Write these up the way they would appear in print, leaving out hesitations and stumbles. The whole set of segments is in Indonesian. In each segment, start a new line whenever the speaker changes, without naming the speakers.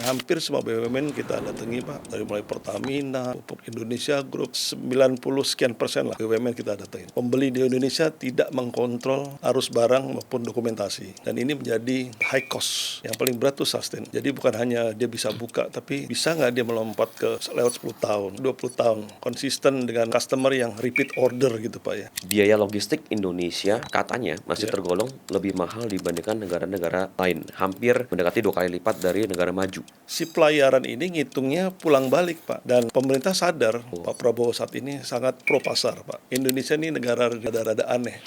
hampir semua BUMN kita datangi Pak, dari mulai Pertamina, Pupuk Indonesia Group, 90% lah BUMN kita datangi. Pembeli di Indonesia tidak mengkontrol arus barang maupun dokumentasi, dan ini menjadi high cost. Yang paling berat tuh sustain. Jadi bukan hanya dia bisa buka, tapi bisa nggak dia melompat ke lewat 10 tahun, 20 tahun, konsisten dengan customer yang repeat order gitu Pak ya.
Biaya logistik Indonesia katanya masih tergolong lebih mahal dibandingkan negara-negara lain, hampir mendekati 2 kali lipat dari negara maju.
Si pelayaran ini ngitungnya pulang balik Pak, dan pemerintah sadar Pak Prabowo saat ini sangat pro pasar Pak. Indonesia ini negara rada-rada aneh.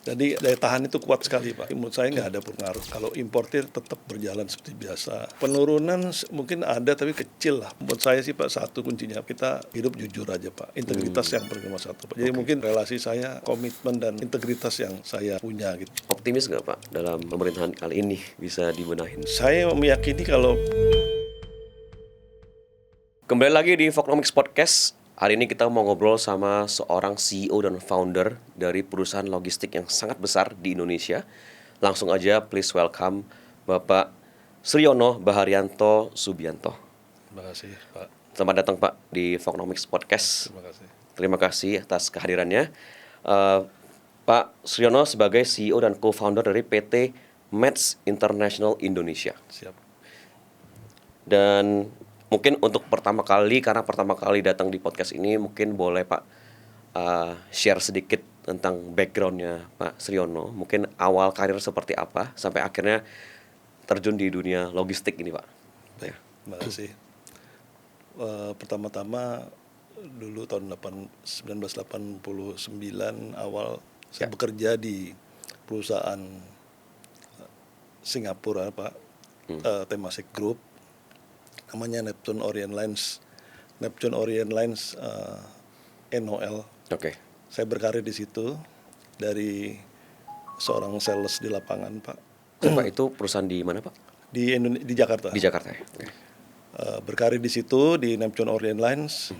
Jadi daya tahan itu kuat sekali Pak. Menurut saya nggak ada pengaruh. Kalau importir tetap berjalan seperti biasa. Penurunan mungkin ada tapi kecil lah. Menurut saya sih Pak, satu kuncinya kita hidup jujur aja Pak. Integritas yang paling nomor satu Pak. Jadi mungkin relasi saya, komitmen dan integritas yang saya punya gitu.
Optimis nggak Pak dalam pemerintahan kali ini bisa dibenahin?
Saya meyakini kalau
Kembali lagi di Vocnomics Podcast. Hari ini kita mau ngobrol sama seorang CEO dan founder dari perusahaan logistik yang sangat besar di Indonesia. Langsung aja please welcome Bapak Sriyono Baharyanto Subianto.
Terima kasih Pak.
Selamat datang Pak di Vocnomics Podcast.
Terima kasih.
Terima kasih atas kehadirannya. Pak Sriyono sebagai CEO dan co-founder dari PT Mets International Indonesia.
Siap.
Dan mungkin untuk pertama kali, karena pertama kali datang di podcast ini, mungkin boleh Pak share sedikit tentang background-nya Pak Sriyono. Mungkin awal karir seperti apa sampai akhirnya terjun di dunia logistik ini Pak.
Baik, terima kasih. Pertama-tama dulu tahun 1989 awal saya bekerja di perusahaan Singapura Pak, Temasek Group, namanya Neptune Orient Lines, NOL.
Oke.
Saya berkarir di situ dari seorang sales di lapangan Pak.
Pak itu perusahaan di mana Pak?
Di Jakarta.
Di Jakarta ya. Okay.
Berkarir di situ di Neptune Orient Lines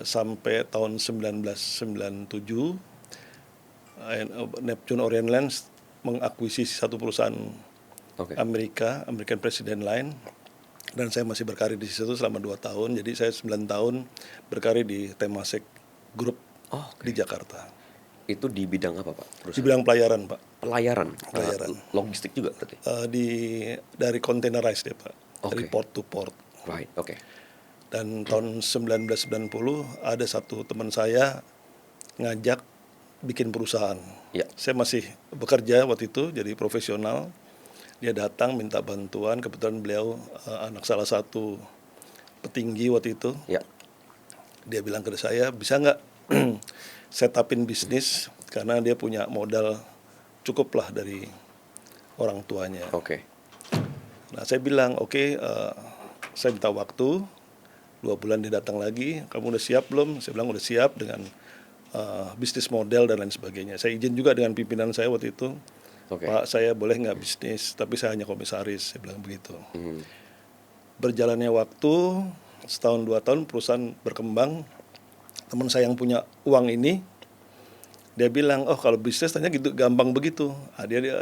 sampai tahun 1997. Neptune Orient Lines mengakuisisi satu perusahaan American President Line, dan saya masih berkarir di situ selama 2 tahun. Jadi saya 9 tahun berkarir di Temasek Group di Jakarta.
Itu di bidang apa Pak?
Di bidang pelayaran Pak.
Pelayaran. Logistik juga berarti?
Dari containerized ya Pak, dari port to port.
Right, oke.
Dan tahun 1990 ada satu teman saya ngajak bikin perusahaan. Saya masih bekerja waktu itu jadi profesional. Dia datang minta bantuan, kebetulan beliau anak salah satu petinggi waktu itu. Dia bilang ke saya, bisa nggak setupin bisnis, karena dia punya modal cukup lah dari orang tuanya. Nah saya bilang oke, saya minta waktu 2 bulan. Dia datang lagi, kamu udah siap belum? Saya bilang udah siap dengan bisnis model dan lain sebagainya. Saya izin juga dengan pimpinan saya waktu itu. Pak, saya boleh nggak bisnis, tapi saya hanya komisaris, saya bilang begitu. Berjalannya waktu, setahun 2 tahun perusahaan berkembang. Teman saya yang punya uang ini, dia bilang, oh kalau bisnis tanya gitu gampang begitu.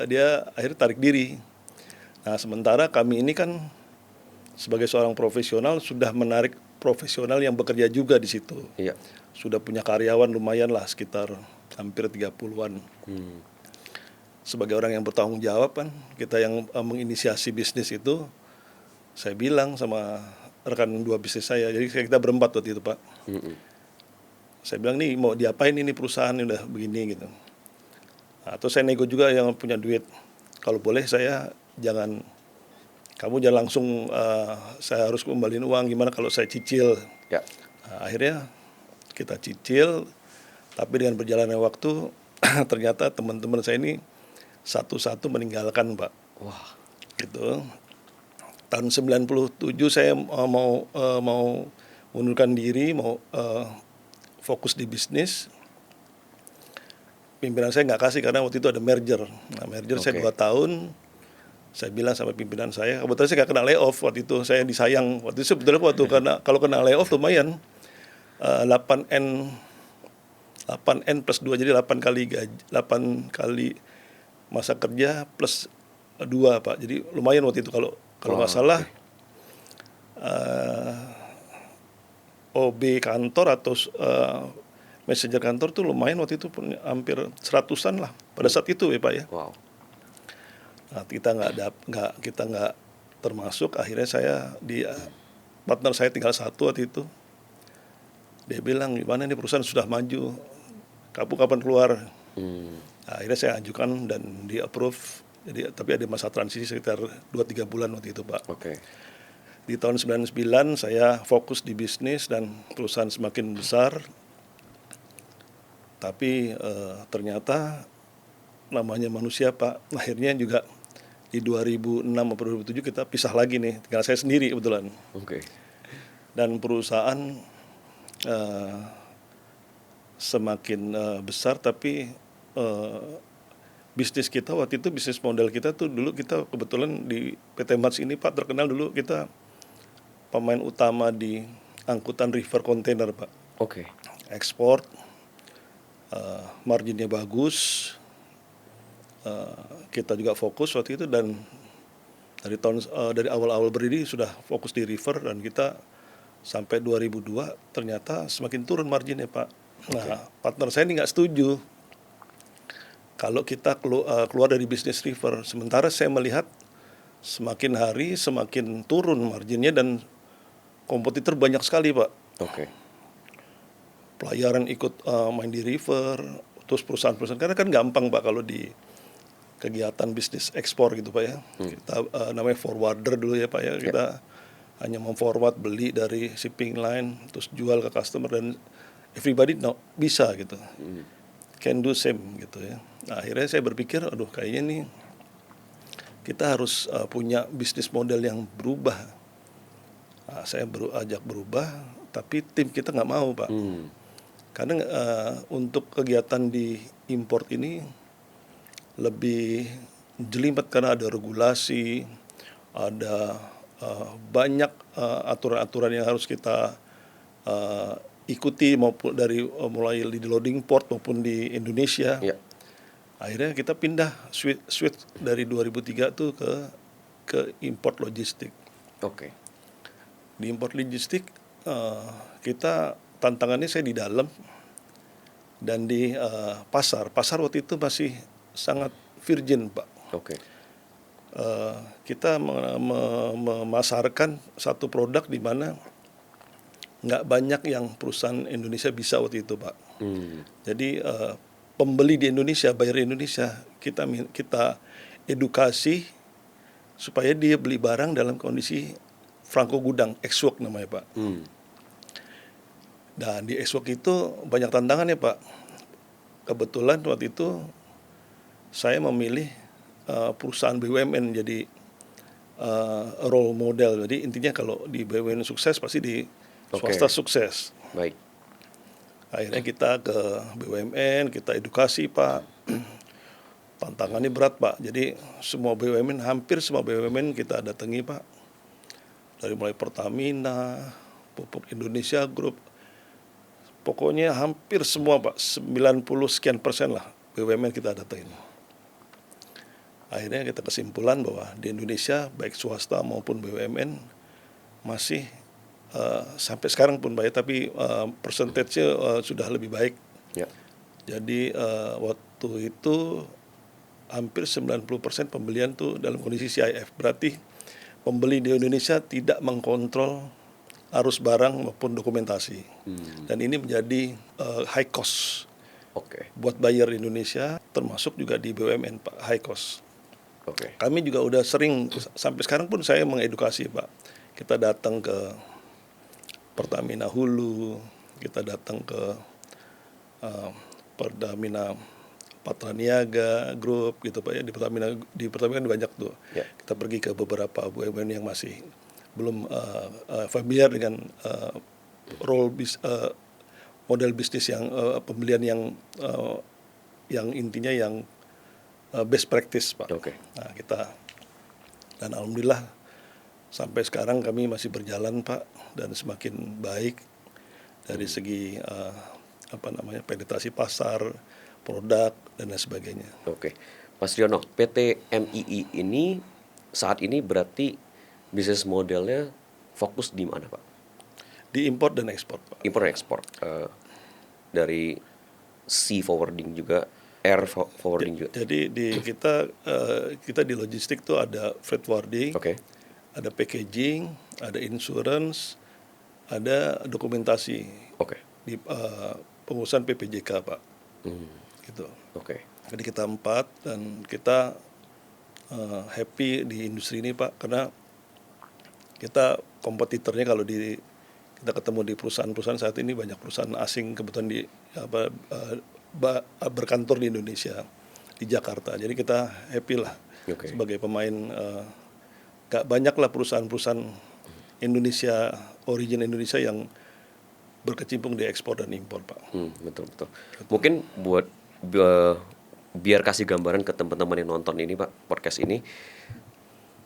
Dia akhirnya tarik diri. Nah sementara kami ini kan sebagai seorang profesional sudah menarik profesional yang bekerja juga di situ. Sudah punya karyawan lumayan lah, sekitar hampir 30-an. Sebagai orang yang bertanggung jawab kan, kita yang menginisiasi bisnis itu, saya bilang sama rekan 2 bisnis saya, jadi kita berempat waktu itu Pak. Saya bilang nih mau diapain ini perusahaan udah begini gitu. Atau saya nego juga yang punya duit, kalau boleh kamu jangan langsung saya harus kembaliin uang, gimana kalau saya cicil. Nah, akhirnya kita cicil, tapi dengan berjalannya waktu ternyata teman-teman saya ini satu-satu meninggalkan Pak. Gitu. Tahun 97 saya mau mengundurkan diri, mau fokus di bisnis. Pimpinan saya nggak kasih karena waktu itu ada merger. Nah merger saya 2 tahun. Saya bilang sama pimpinan saya, kebetulan saya nggak kena layoff waktu itu, saya disayang. Waktu itu sebetulnya karena kalau kena layoff lumayan, 8N plus 2, jadi 8 kali masa kerja plus 2 Pak. Jadi lumayan waktu itu kalau Kalau nggak salah OB kantor atau messenger kantor tuh lumayan waktu itu punya hampir 100-an lah pada saat itu ya Pak ya.
Wow.
Nah, kita nggak termasuk. Akhirnya partner saya tinggal satu waktu itu. Dia bilang, gimana nih perusahaan sudah maju, kapan keluar. Nah, akhirnya saya ajukan dan di approve. Jadi tapi ada masa transisi sekitar 2-3 bulan waktu itu Pak. Di tahun 99 saya fokus di bisnis dan perusahaan semakin besar. Tapi ternyata namanya manusia Pak, akhirnya juga di 2006 atau 2007 kita pisah lagi nih, tinggal saya sendiri kebetulan. Dan perusahaan semakin besar, tapi bisnis kita waktu itu, bisnis model kita tuh dulu kita kebetulan di PT Mats ini Pak terkenal dulu kita pemain utama di angkutan river container Pak. Ekspor, marginnya bagus, kita juga fokus waktu itu, dan dari awal-awal berdiri sudah fokus di river, dan kita sampai 2002 ternyata semakin turun marginnya Pak. Nah, partner saya ini nggak setuju kalau kita keluar dari bisnis river. Sementara saya melihat semakin hari semakin turun marginnya dan kompetitor banyak sekali Pak. Pelayaran ikut main di river, terus perusahaan-perusahaan, karena kan gampang Pak kalau di kegiatan bisnis ekspor gitu Pak ya. Kita namanya forwarder dulu ya Pak ya. Kita hanya memforward, beli dari shipping line, terus jual ke customer, dan everybody bisa gitu. Can do same gitu ya. Nah, akhirnya saya berpikir, aduh kayaknya nih kita harus punya bisnis model yang berubah. Nah, saya ajak berubah, tapi tim kita nggak mau Pak. Karena untuk kegiatan di import ini lebih jelimet karena ada regulasi, ada banyak aturan-aturan yang harus kita ikuti, maupun dari mulai di loading port maupun di Indonesia. Akhirnya kita pindah switch dari 2003 tuh ke import logistik. Di import logistik kita tantangannya saya di dalam dan di pasar waktu itu masih sangat virgin Pak. Kita memasarkan satu produk di mana nggak banyak yang perusahaan Indonesia bisa waktu itu Pak. Jadi pembeli di Indonesia, buyer Indonesia, kita edukasi supaya dia beli barang dalam kondisi franko gudang, ex-work namanya Pak. Dan di ex-work itu banyak tantangannya Pak. Kebetulan waktu itu saya memilih perusahaan BUMN jadi role model. Jadi intinya kalau di BUMN sukses pasti di swasta sukses. Akhirnya kita ke BUMN, kita edukasi Pak. Tantangannya berat Pak. Jadi hampir semua BUMN kita datangi Pak. Dari mulai Pertamina, Pupuk Indonesia Group, pokoknya hampir semua Pak, 90 sekian % lah BUMN kita datangin. Akhirnya kita kesimpulan bahwa di Indonesia baik swasta maupun BUMN masih sampai sekarang pun baik, tapi persentasenya sudah lebih baik. Jadi waktu itu hampir 90% pembelian tuh dalam kondisi CIF. Berarti pembeli di Indonesia tidak mengkontrol arus barang maupun dokumentasi. Dan ini menjadi high cost buat buyer Indonesia, termasuk juga di BUMN Pak, high cost. Kami juga udah sering, sampai sekarang pun saya mengedukasi Pak. Kita datang ke Pertamina Hulu, kita datang ke Pertamina Patraniaga Group gitu Pak ya. Di Pertamina kan banyak tuh. Kita pergi ke beberapa BUMN yang masih belum familiar dengan model bisnis yang pembelian yang intinya yang best practice Pak. Nah, dan alhamdulillah sampai sekarang kami masih berjalan Pak, dan semakin baik dari segi penetrasi pasar, produk dan lain sebagainya.
Mas Riono, PT MII ini saat ini berarti bisnis modelnya fokus di mana Pak?
Di import dan ekspor Pak.
Impor dan ekspor. Dari sea forwarding juga, air forwarding juga.
Jadi di kita di logistik tuh ada freight forwarding,
Oke.
ada packaging, ada insurance, ada dokumentasi
Oke.
di pengurusan PPJK Pak. Gitu.
Oke.
Jadi kita 4 dan kita happy di industri ini Pak, karena kita kompetitornya kalau kita ketemu di perusahaan-perusahaan saat ini banyak perusahaan asing kebetulan berkantor di Indonesia, di Jakarta. Jadi kita happy lah sebagai pemain. Gak banyak lah perusahaan-perusahaan Indonesia, origin Indonesia yang berkecimpung di ekspor dan impor Pak.
Betul. Mungkin buat biar kasih gambaran ke teman-teman yang nonton ini Pak, podcast ini,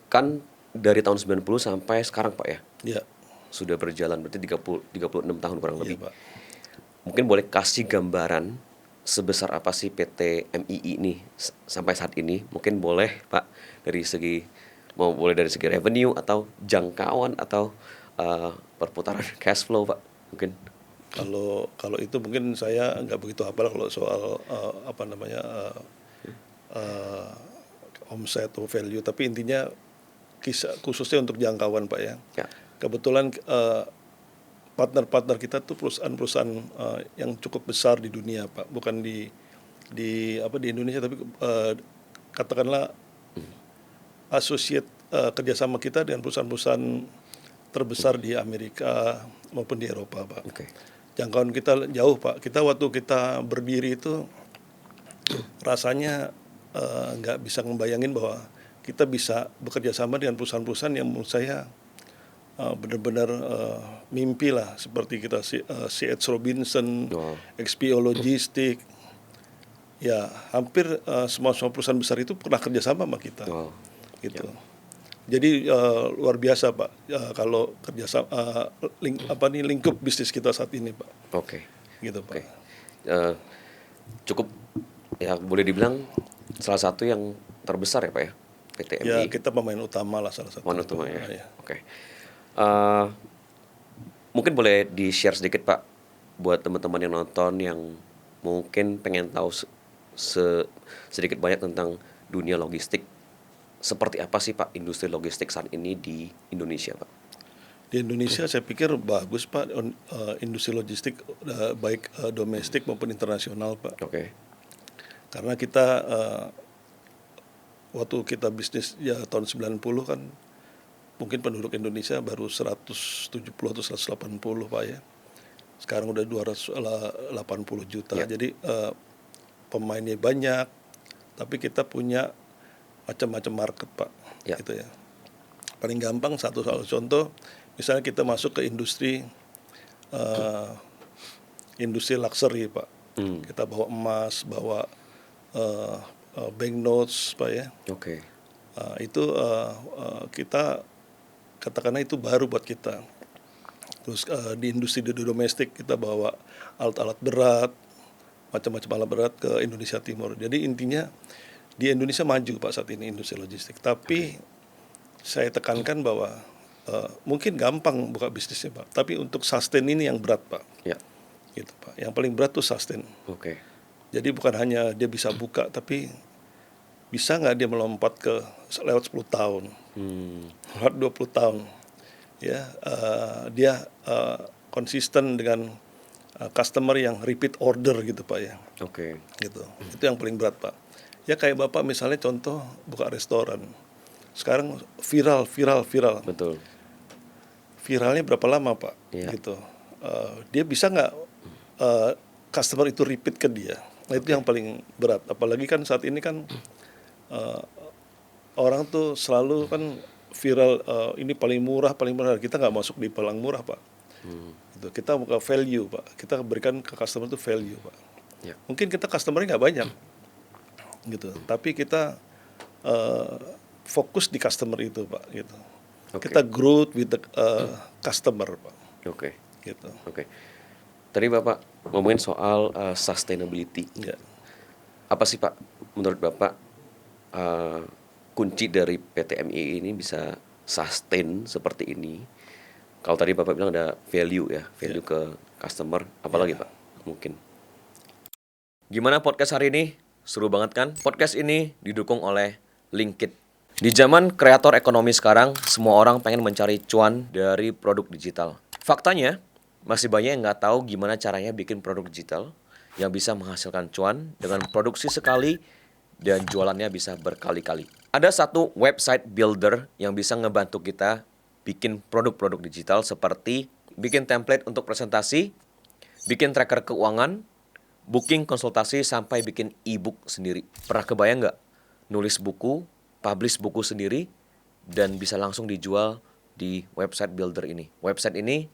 kan dari tahun 90 sampai sekarang Pak ya?
Iya.
Sudah berjalan berarti 36 tahun kurang lebih.
Iya, Pak.
Mungkin boleh kasih gambaran sebesar apa sih PT MII ini sampai saat ini? Mungkin boleh Pak dari segi boleh dari segi revenue atau jangkauan atau perputaran cash flow Pak mungkin.
Kalau itu mungkin saya nggak begitu hafal kalau soal omset atau value, tapi intinya khususnya untuk jangkauan Pak ya. Kebetulan partner-partner kita tuh perusahaan-perusahaan yang cukup besar di dunia Pak, bukan di Indonesia, tapi katakanlah associate kerjasama kita dengan perusahaan-perusahaan terbesar di Amerika maupun di Eropa Pak. Jangkauan kita jauh Pak. Kita waktu kita berdiri itu rasanya nggak bisa ngebayangin bahwa kita bisa bekerja sama dengan perusahaan-perusahaan yang menurut saya benar-benar mimpi lah, seperti kita C.H. Robinson, XPO Logistik, ya hampir semua perusahaan besar itu pernah kerjasama sama kita, gitu. Jadi luar biasa Pak kalau kerjasama lingkup bisnis kita saat ini Pak. Gitu Pak.
Cukup ya boleh dibilang salah satu yang terbesar ya Pak ya, PT MII.
Ya kita pemain utama lah, salah satu.
Pemain utama ya. Mungkin boleh di-share sedikit Pak buat teman-teman yang nonton yang mungkin pengen tahu sedikit banyak tentang dunia logistik. Seperti apa sih Pak industri logistik saat ini di Indonesia Pak?
Di Indonesia saya pikir bagus Pak, industri logistik baik domestik maupun internasional Pak. Karena kita waktu kita bisnis ya tahun 90 kan mungkin penduduk Indonesia baru 170 atau 180 Pak ya. Sekarang udah 280 juta. Jadi pemainnya banyak, tapi kita punya macam-macam market Pak. Gitu ya. Paling gampang satu contoh, misalnya kita masuk ke industri luxury Pak. Kita bawa emas, bawa banknotes Pak ya. Itu kita katakanlah itu baru buat kita. Terus di industri domestik kita bawa alat-alat berat, macam-macam alat berat ke Indonesia Timur. Jadi intinya di Indonesia maju Pak saat ini industri logistik. Tapi saya tekankan bahwa mungkin gampang buka bisnisnya Pak, tapi untuk sustain ini yang berat Pak. Gitu Pak. Yang paling berat tuh sustain. Jadi bukan hanya dia bisa buka, tapi bisa nggak dia melompat lewat 10 tahun, lewat 20 tahun, ya dia konsisten dengan customer yang repeat order gitu Pak ya. Gitu. Itu yang paling berat Pak. Ya kayak Bapak misalnya contoh buka restoran, sekarang viral.
Betul.
Viralnya berapa lama Pak? Gitu. Dia bisa nggak customer itu repeat ke dia? Nah itu yang paling berat. Apalagi kan saat ini kan orang tuh selalu kan viral ini paling murah. Kita nggak masuk di paling murah Pak. Gitu. Kita buka value Pak. Kita berikan ke customer itu value Pak. Mungkin kita customernya nggak banyak, gitu. Tapi kita fokus di customer itu Pak. Gitu. Kita growth with the customer Pak. Gitu.
Tadi Bapak ngomongin soal sustainability. Apa sih Pak menurut Bapak kunci dari PT MII ini bisa sustain seperti ini. Kalau tadi Bapak bilang ada value ya, value ke customer, apalagi Pak? Mungkin. Gimana podcast hari ini? Seru banget kan? Podcast ini didukung oleh Linkit. Di zaman kreator ekonomi sekarang, semua orang pengen mencari cuan dari produk digital. Faktanya, masih banyak yang nggak tahu gimana caranya bikin produk digital yang bisa menghasilkan cuan dengan produksi sekali dan jualannya bisa berkali-kali. Ada satu website builder yang bisa ngebantu kita bikin produk-produk digital seperti bikin template untuk presentasi, bikin tracker keuangan, booking konsultasi, sampai bikin e-book sendiri. Pernah kebayang nggak? Nulis buku, publish buku sendiri, dan bisa langsung dijual di website builder ini. Website ini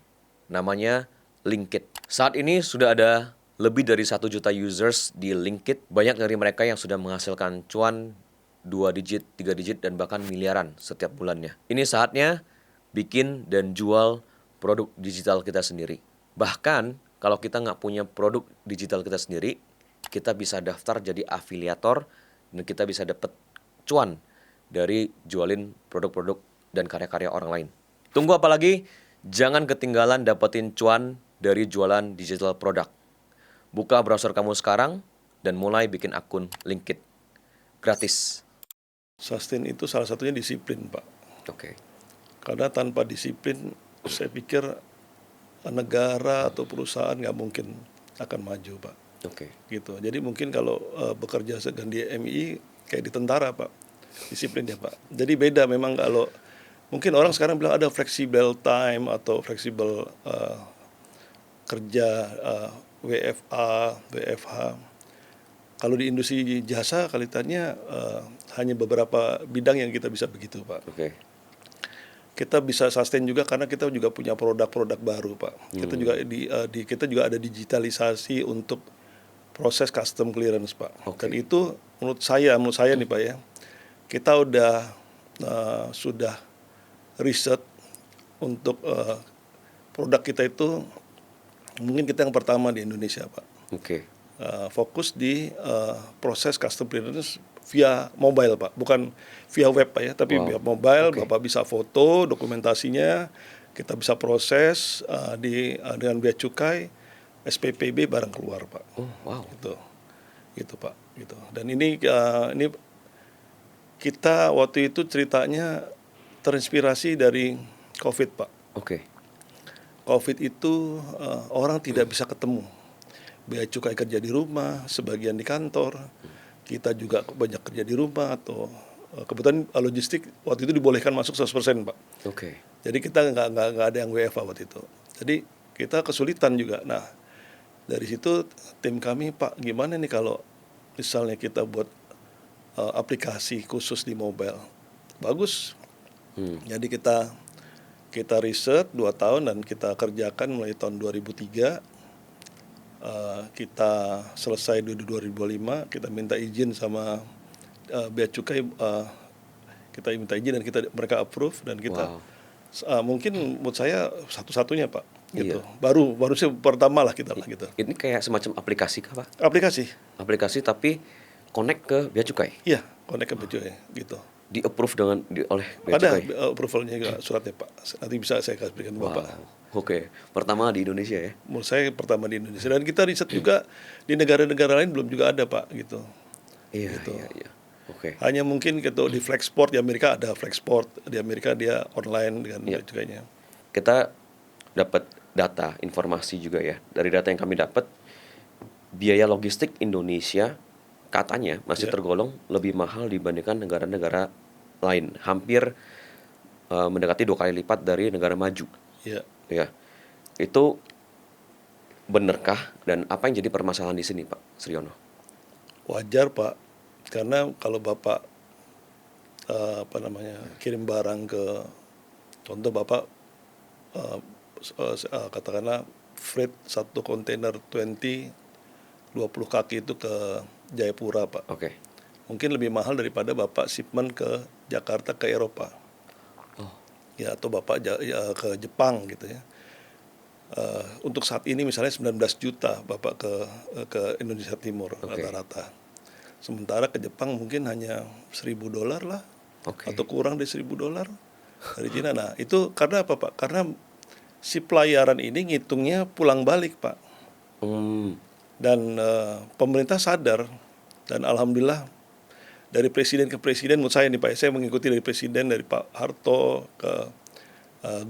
namanya Linkit. Saat ini sudah ada lebih dari 1 juta users di Linkit. Banyak dari mereka yang sudah menghasilkan cuan 2 digit, 3 digit, dan bahkan miliaran setiap bulannya. Ini saatnya bikin dan jual produk digital kita sendiri. Bahkan kalau kita nggak punya produk digital kita sendiri, kita bisa daftar jadi afiliator dan kita bisa dapat cuan dari jualin produk-produk dan karya-karya orang lain. Tunggu apa lagi? Jangan ketinggalan dapetin cuan dari jualan digital produk. Buka browser kamu sekarang dan mulai bikin akun Linkit. Gratis.
Sustain itu salah satunya disiplin, Pak.
Oke.
Karena tanpa disiplin, saya pikir negara atau perusahaan nggak mungkin akan maju, Pak.
Oke.
Gitu. Jadi mungkin kalau bekerja sedang di MI kayak di tentara, Pak. Disiplin ya, Pak. Jadi beda memang kalau mungkin orang sekarang bilang ada flexible time atau flexible kerja, WFA, WFH. Kalau di industri jasa kelihatannya hanya beberapa bidang yang kita bisa begitu, Pak.
Oke.
Kita bisa sustain juga karena kita juga punya produk-produk baru, Pak. Kita juga kita juga ada digitalisasi untuk proses custom clearance, Pak.
Oke.
Dan itu menurut saya nih, Pak ya, kita sudah riset untuk produk kita itu mungkin kita yang pertama di Indonesia, Pak.
Oke.
Fokus di proses custom clearance via mobile, Pak, bukan via web, Pak ya, tapi via mobile.
Oke.
Bapak bisa foto dokumentasinya, kita bisa proses dengan bea cukai, SPPB barang keluar, Pak.
Oh, wow.
Gitu, Pak. Gitu. Dan ini kita waktu itu ceritanya terinspirasi dari COVID, Pak.
Oke.
COVID itu orang tidak bisa ketemu. Bea cukai kerja di rumah, sebagian di kantor. Kita juga banyak kerja di rumah atau kebetulan logistik waktu itu dibolehkan masuk 100%, Pak.
Oke.
Jadi kita nggak ada yang WFH waktu itu. Jadi kita kesulitan juga. Nah, dari situ tim kami, Pak, gimana nih kalau misalnya kita buat aplikasi khusus di mobile. Bagus. Jadi kita riset 2 tahun dan kita kerjakan mulai tahun 2003. Kita selesai di 2005, kita minta izin sama bea cukai, kita minta izin dan mereka approve dan kita mungkin menurut saya satu-satunya, Pak, gitu.
Iya.
Baru sih pertama lah kita lah gitu.
Ini kayak semacam aplikasi kah, Pak?
Aplikasi
Tapi connect ke bea cukai.
iya, connect ke bea cukai gitu.
Di approve oleh bea
Ada
cukai.
approvalnya juga suratnya, Pak. Nanti bisa saya kasih berikan Bapak.
Oke. Pertama di Indonesia ya.
Menurut saya pertama di Indonesia, dan kita riset juga di negara-negara lain belum juga ada, Pak, gitu.
Iya,
Gitu.
iya. Oke.
Hanya mungkin gitu di Flexport di Amerika ada Flexport, di Amerika dia online dengan
Iya.
bea cukainya.
Kita dapat data, informasi juga ya. Dari data yang kami dapat, biaya logistik Indonesia katanya masih tergolong lebih mahal dibandingkan negara-negara lain. Hampir mendekati 2 kali lipat dari negara maju.
Iya.
Ya. Itu benarkah dan apa yang jadi permasalahan di sini, Pak Suryono?
Wajar, Pak, karena kalau Bapak kirim barang ke, contoh Bapak katakanlah freight 1 kontainer 20 kaki itu ke Jayapura, Pak.
Oke.
Mungkin lebih mahal daripada Bapak shipment ke Jakarta ke Eropa. Ya, atau Bapak ke Jepang gitu ya. Untuk saat ini misalnya 19 juta Bapak ke Indonesia Timur rata-rata. Sementara ke Jepang mungkin hanya $1.000 lah, atau kurang dari $1.000. Dari Cina. Nah, itu karena apa, Pak? Karena si pelayaran ini ngitungnya pulang balik, Pak. Dan pemerintah sadar, dan alhamdulillah dari presiden ke presiden, menurut saya nih Pak, saya mengikuti dari presiden, dari Pak Harto ke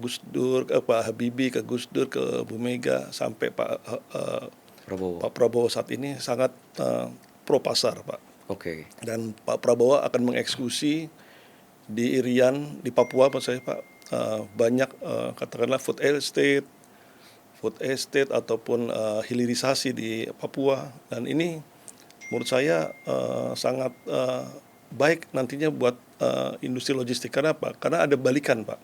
Gus Dur, ke Pak Habibie, ke Gus Dur, ke Bu Mega, sampai Pak Prabowo saat ini sangat pro pasar, Pak. Dan Pak Prabowo akan mengeksekusi di Irian, di Papua, maksud saya Pak, banyak katakanlah food estate ataupun hilirisasi di Papua, dan ini menurut saya sangat baik nantinya buat industri logistik. Karena apa? Karena ada balikan, Pak.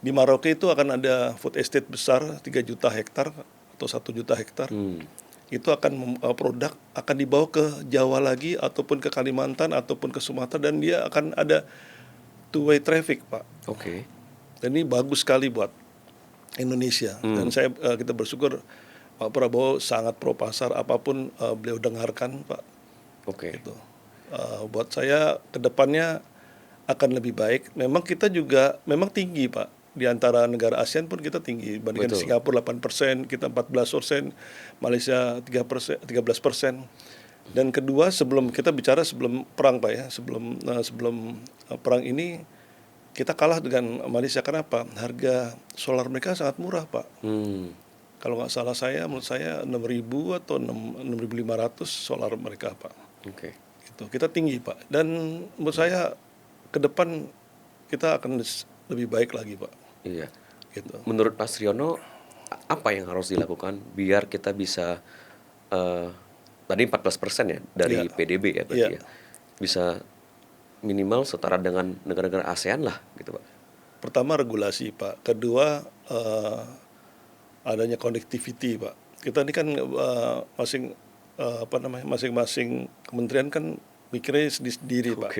Di Maroke itu akan ada food estate besar 3 juta hektar atau 1 juta hektar. Itu akan produk akan dibawa ke Jawa lagi ataupun ke Kalimantan ataupun ke Sumatera, dan dia akan ada two-way traffic, Pak. Dan ini bagus sekali buat Indonesia. Dan kita bersyukur Pak Prabowo sangat pro pasar, apapun beliau dengarkan, Pak. Gitu. Buat saya kedepannya akan lebih baik. Memang kita juga memang tinggi, Pak. Di antara negara ASEAN pun kita tinggi. Bandingkan Singapura 8%, kita 14%, Malaysia 13%. Dan kedua, sebelum kita bicara sebelum perang, Pak ya, sebelum perang ini kita kalah dengan Malaysia. Kenapa? Harga solar mereka sangat murah, Pak. Kalau nggak salah menurut saya 6.000 atau 6.500 solar mereka, Pak. Gitu. Kita tinggi, Pak. Dan menurut saya ke depan kita akan lebih baik lagi, Pak.
Iya.
Gitu.
Menurut Mas Riono, apa yang harus dilakukan biar kita bisa tadi 14% ya dari PDB ya berarti ya, bisa minimal setara dengan negara-negara ASEAN lah, gitu Pak.
Pertama regulasi, Pak. Kedua adanya connectivity, Pak. Kita ini kan masing-masing kementerian kan mikirnya sendiri-sendiri, Pak.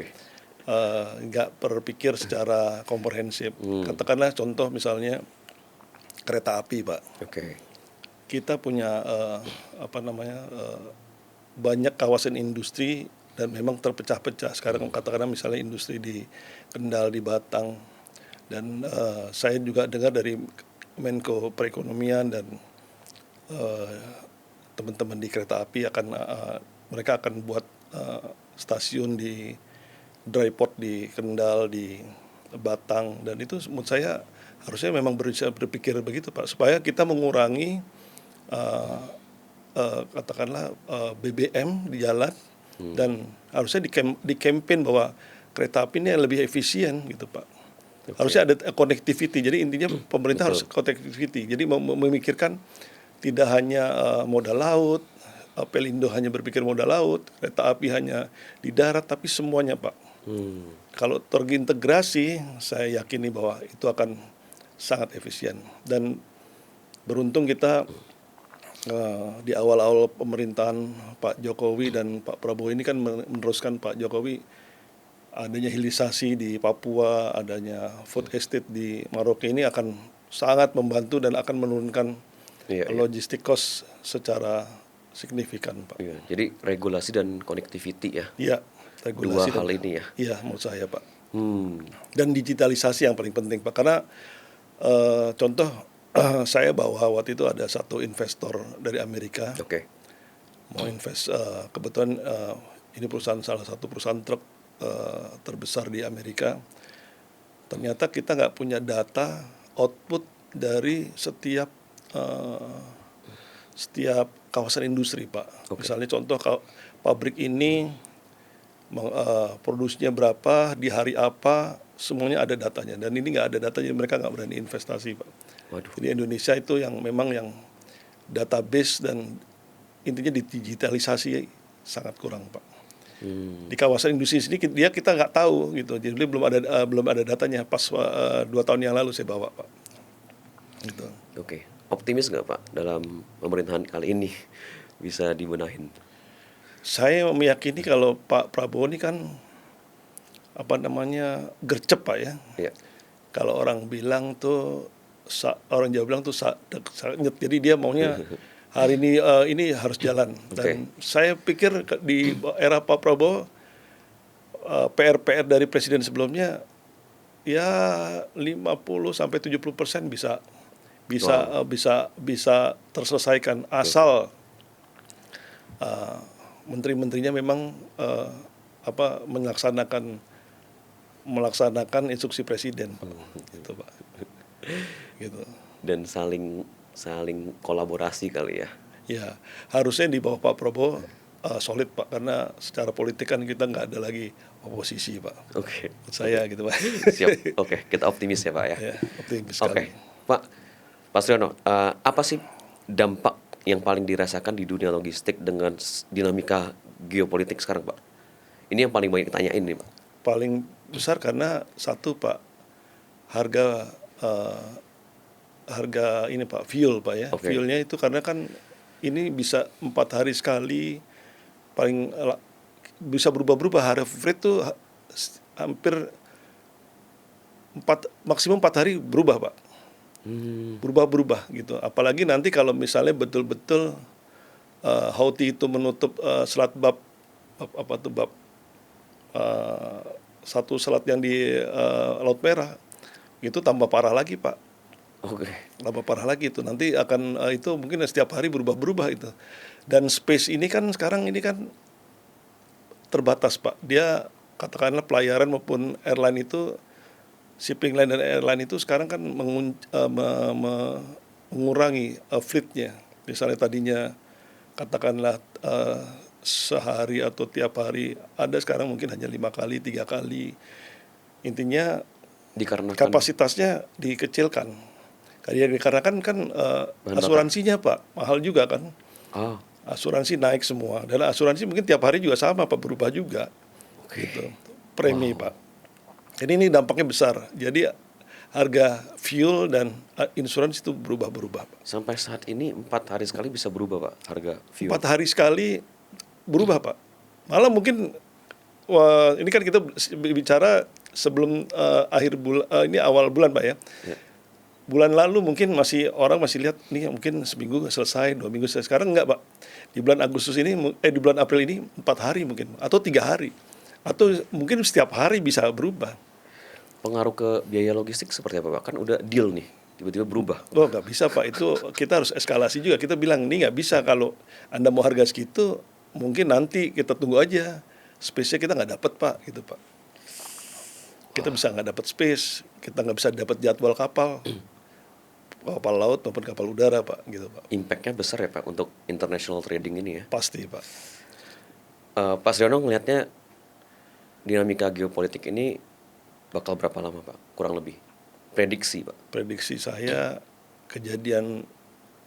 Nggak berpikir secara komprehensif. Katakanlah contoh misalnya kereta api, Pak. Kita punya banyak kawasan industri dan memang terpecah-pecah. Sekarang katakanlah misalnya industri di Kendal, di Batang, dan saya juga dengar dari Menko Perekonomian dan teman-teman di kereta api mereka akan buat stasiun di dry port di Kendal, di Batang, dan itu menurut saya harusnya memang berpikir begitu, Pak, supaya kita mengurangi katakanlah BBM di jalan, dan harusnya di campaign bahwa kereta api ini lebih efisien gitu, Pak. Harusnya ada connectivity. Jadi intinya pemerintah harus connectivity. Jadi memikirkan tidak hanya modal laut, Pelindo hanya berpikir modal laut, kereta api hanya di darat, tapi semuanya, Pak. Kalau terintegrasi, saya yakini bahwa itu akan sangat efisien. Dan beruntung kita di awal-awal pemerintahan Pak Jokowi dan Pak Prabowo ini kan meneruskan Pak Jokowi, adanya hilirisasi di Papua, adanya food estate di Maroke, ini akan sangat membantu dan akan menurunkan logistik cost secara signifikan, Pak.
Jadi regulasi dan connectivity ya.
Iya, regulasi
dua hal ini ya.
Iya, menurut saya, Pak. Dan digitalisasi yang paling penting, Pak. Karena contoh saya bawa waktu itu ada satu investor dari Amerika. Mau invest, kebetulan ini salah satu perusahaan truk terbesar di Amerika. Ternyata kita nggak punya data output dari setiap kawasan industri, Pak. Misalnya contoh pabrik ini produksinya berapa, di hari apa, semuanya ada datanya. Dan ini nggak ada datanya, mereka nggak berani investasi, Pak. Jadi Indonesia itu yang memang yang database dan intinya digitalisasi sangat kurang, Pak. Di kawasan industri sini kita nggak tahu gitu, jadi belum ada datanya. Pas 2 tahun yang lalu saya bawa, Pak. Gitu.
Optimis nggak, Pak, dalam pemerintahan kali ini bisa dibenahin?
Saya meyakini kalau Pak Prabowo ini kan gercep, Pak ya. Kalau orang bilang tuh orang Jawa bilang tuh nyet, jadi dia maunya hari ini harus jalan. Dan saya pikir di era Pak Prabowo PR dari presiden sebelumnya ya 50-70% bisa terselesaikan asal menteri-menterinya memang melaksanakan instruksi presiden, Pak. Gitu, Pak. Gitu.
Dan saling kolaborasi kali ya.
Ya, harusnya di bawah Pak Prabowo solid, Pak, karena secara politik kan kita nggak ada lagi oposisi, Pak.
Oke.
Menurut saya gitu, Pak.
Siap. Oke, kita optimis ya, Pak ya.
Ya, optimis
Oke.
sekali.
Pak Suyono, apa sih dampak yang paling dirasakan di dunia logistik dengan dinamika geopolitik sekarang, Pak? Ini yang paling banyak ditanyain nih, Pak.
Paling besar karena satu, Pak, harga ini, Pak, fuel, Pak ya.
Oke.
Fuelnya itu karena kan ini bisa 4 hari sekali, bisa berubah-berubah. Harga freight tuh hampir maksimum 4 hari berubah, Pak. Berubah-berubah gitu. Apalagi nanti kalau misalnya betul-betul Houthi itu menutup selat Bab, satu selat yang di Laut Merah, itu tambah parah lagi, Pak.
Oke.
Tambah parah lagi itu. Nanti akan itu mungkin setiap hari berubah-berubah itu. Dan space ini kan sekarang ini kan terbatas, Pak. Dia katakanlah pelayaran maupun airline itu, shipping line dan airline itu sekarang kan mengurangi fleetnya. Misalnya tadinya katakanlah sehari atau tiap hari ada, sekarang mungkin hanya 5 kali, 3 kali. Intinya
Dikarenakan
kapasitasnya dikecilkan. Dikarenakan kan asuransinya, Pak, mahal juga kan. Asuransi naik semua. Dan asuransi mungkin tiap hari juga sama, Pak, berubah juga.
Oke.
Gitu. Premi, Pak. Jadi ini dampaknya besar. Jadi harga fuel dan insurans itu berubah-berubah, Pak.
Sampai saat ini 4 hari sekali bisa berubah, Pak, harga fuel.
4 hari sekali berubah, Pak. Malah mungkin ini kan kita bicara sebelum akhir bulan, ini awal bulan, Pak ya. Bulan lalu mungkin orang masih lihat nih mungkin seminggu selesai, 2 minggu selesai. Sekarang enggak, Pak. Di bulan Agustus ini, di bulan April ini 4 hari mungkin, atau 3 hari. Atau mungkin setiap hari bisa berubah.
Pengaruh ke biaya logistik seperti apa, Pak? Kan udah deal nih, tiba-tiba berubah.
Oh, nggak bisa, Pak. Itu kita harus eskalasi juga. Kita bilang, ini nggak bisa kalau Anda mau harga segitu, mungkin nanti kita tunggu aja. Space-nya kita nggak dapat, Pak. Gitu, Pak. Kita bisa nggak dapat space, kita nggak bisa dapat jadwal kapal laut maupun kapal udara, Pak. Gitu, Pak.
Impact-nya besar ya, Pak, untuk international trading ini ya?
Pasti, Pak.
Pak Sriono ngelihatnya dinamika geopolitik ini bakal berapa lama, Pak? Kurang lebih. Prediksi, Pak.
Prediksi saya kejadian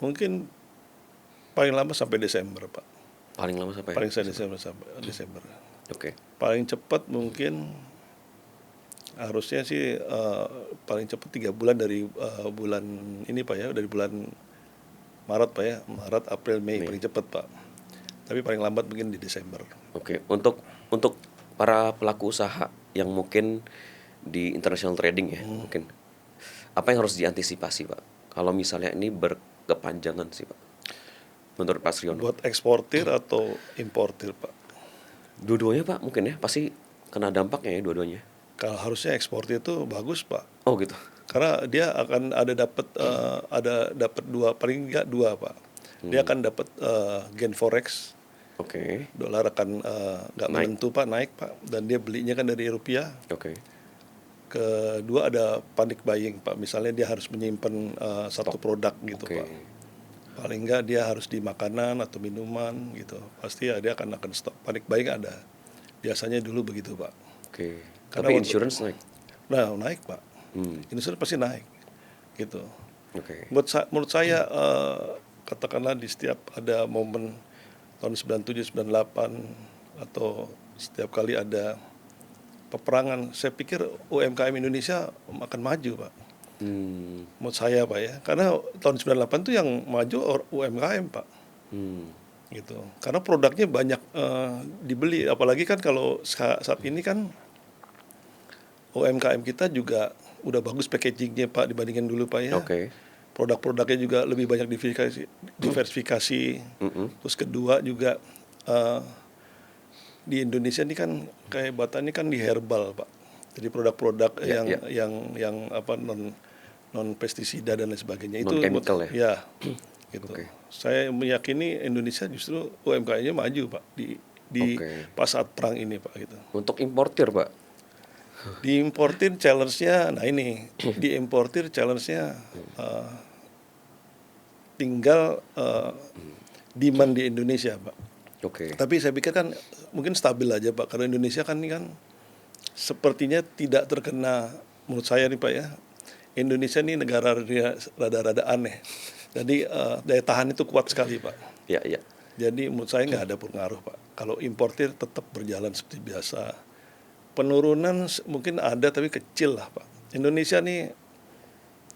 mungkin paling lama sampai Desember, Pak.
Paling lama sampai
Desember.
Oke.
Paling cepat mungkin harusnya sih paling cepat 3 bulan dari bulan ini, Pak ya, dari bulan Maret, Pak ya. Maret, April, Mei. Paling cepat, Pak. Tapi paling lambat mungkin di Desember.
Oke. Untuk para pelaku usaha yang mungkin di international trading ya, mungkin apa yang harus diantisipasi, Pak, kalau misalnya ini berkepanjangan sih, Pak, menurut Pak Sriono?
Buat eksportir atau importir, Pak?
Dua-duanya, Pak, mungkin ya, pasti kena dampaknya ya dua-duanya.
Kalau harusnya eksportir itu bagus, Pak,
Oh gitu.
karena dia akan dapat paling nggak dua, Pak. Dia akan dapat gain forex.
Oke.
Dolar akan nggak menentu, Pak, naik, Pak, dan dia belinya kan dari rupiah.
Oke.
Kedua ada panic buying, Pak. Misalnya dia harus menyimpan satu produk gitu,
Oke.
Pak. Paling nggak dia harus di makanan atau minuman gitu. Pasti ya dia akan stop. Panic buying ada. Biasanya dulu begitu, Pak.
Oke.
Karena
Tapi insurance naik.
Nah, naik, Pak. Insurance pasti naik. Gitu.
Oke.
Menurut saya katakanlah di setiap ada momen tahun 97, 98 atau setiap kali ada peperangan, saya pikir UMKM Indonesia akan maju, Pak. Menurut saya, Pak ya. Karena tahun 98 itu yang maju UMKM, Pak. Gitu. Karena produknya banyak dibeli. Apalagi kan kalau saat ini kan UMKM kita juga udah bagus packagingnya, Pak, dibandingkan dulu, Pak ya.
Oke.
Produk-produknya juga lebih banyak diversifikasi. Terus kedua juga di Indonesia ini kan kehebatannya kan di herbal, Pak. Jadi produk-produk
Ya,
yang apa non pestisida dan lain sebagainya
non chemical ya.
ya gitu.
Oke.
Saya meyakini Indonesia justru UMKM-nya maju Pak di
Oke.
pas saat perang ini Pak gitu.
Untuk importir Pak.
Diimportir challenge-nya, nah ini diimportir challenge-nya tinggal demand di Indonesia Pak.
Oke.
Tapi saya pikir kan mungkin stabil aja Pak, karena Indonesia kan ini kan sepertinya tidak terkena, menurut saya nih Pak ya, Indonesia ini negara rada-rada aneh. Jadi daya tahan itu kuat sekali Pak.
Ya, ya.
Jadi menurut saya nggak ada pengaruh Pak. Kalau importir tetap berjalan seperti biasa. Penurunan mungkin ada tapi kecil lah Pak. Indonesia nih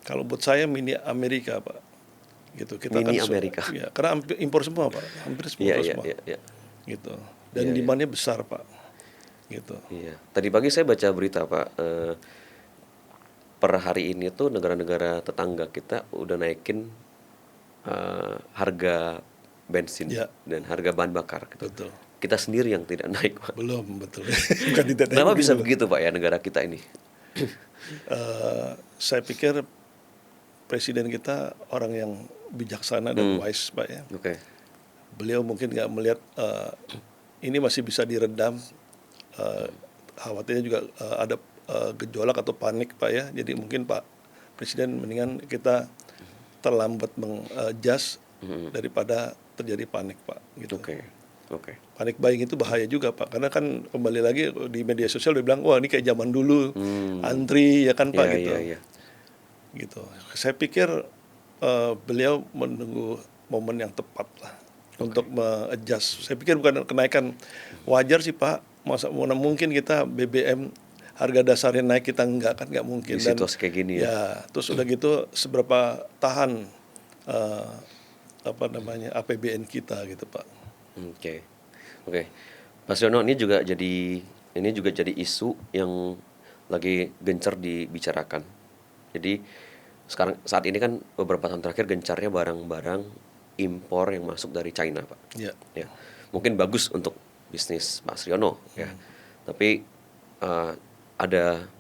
kalau buat saya mini Amerika Pak. Gitu. Kita
Mini
kan
Amerika.
Ya, karena impor semua Pak. Hampir semua semua.
Iya.
Gitu. Dan demandnya besar Pak. Gitu.
Iya. Tadi pagi saya baca berita Pak. Per hari ini tuh negara-negara tetangga kita udah naikin harga bensin dan harga bahan bakar gitu.
Betul.
Kita sendiri yang tidak naik Pak.
Belum, betul. Bukan tidak naik.
Kenapa bisa begitu Pak ya negara kita ini?
Saya pikir presiden kita orang yang bijaksana dan wise Pak ya.
Oke.
Beliau mungkin nggak melihat ini masih bisa diredam. Khawatirnya juga ada gejolak atau panik Pak ya. Jadi mungkin Pak Presiden mendingan kita terlambat mengadjust daripada terjadi panik Pak. Gitu.
Oke.
Panik buying itu bahaya juga Pak, karena kan kembali lagi di media sosial dia bilang wah ini kayak zaman dulu antri ya kan Pak gitu.
Iya.
Gitu. Saya pikir beliau menunggu momen yang tepat lah untuk mengadjust. Saya pikir bukan kenaikan wajar sih Pak. Mana mungkin kita BBM harga dasarnya naik kita nggak mungkin.
Di situasi kayak gini ya.
Ya, terus udah gitu seberapa tahan APBN kita gitu Pak.
Oke. Mas Yono, ini juga jadi isu yang lagi gencar dibicarakan. Jadi sekarang saat ini kan beberapa tahun terakhir gencarnya barang-barang impor yang masuk dari China, Pak.
Ya.
Mungkin bagus untuk bisnis Mas Riono ya. Tapi ada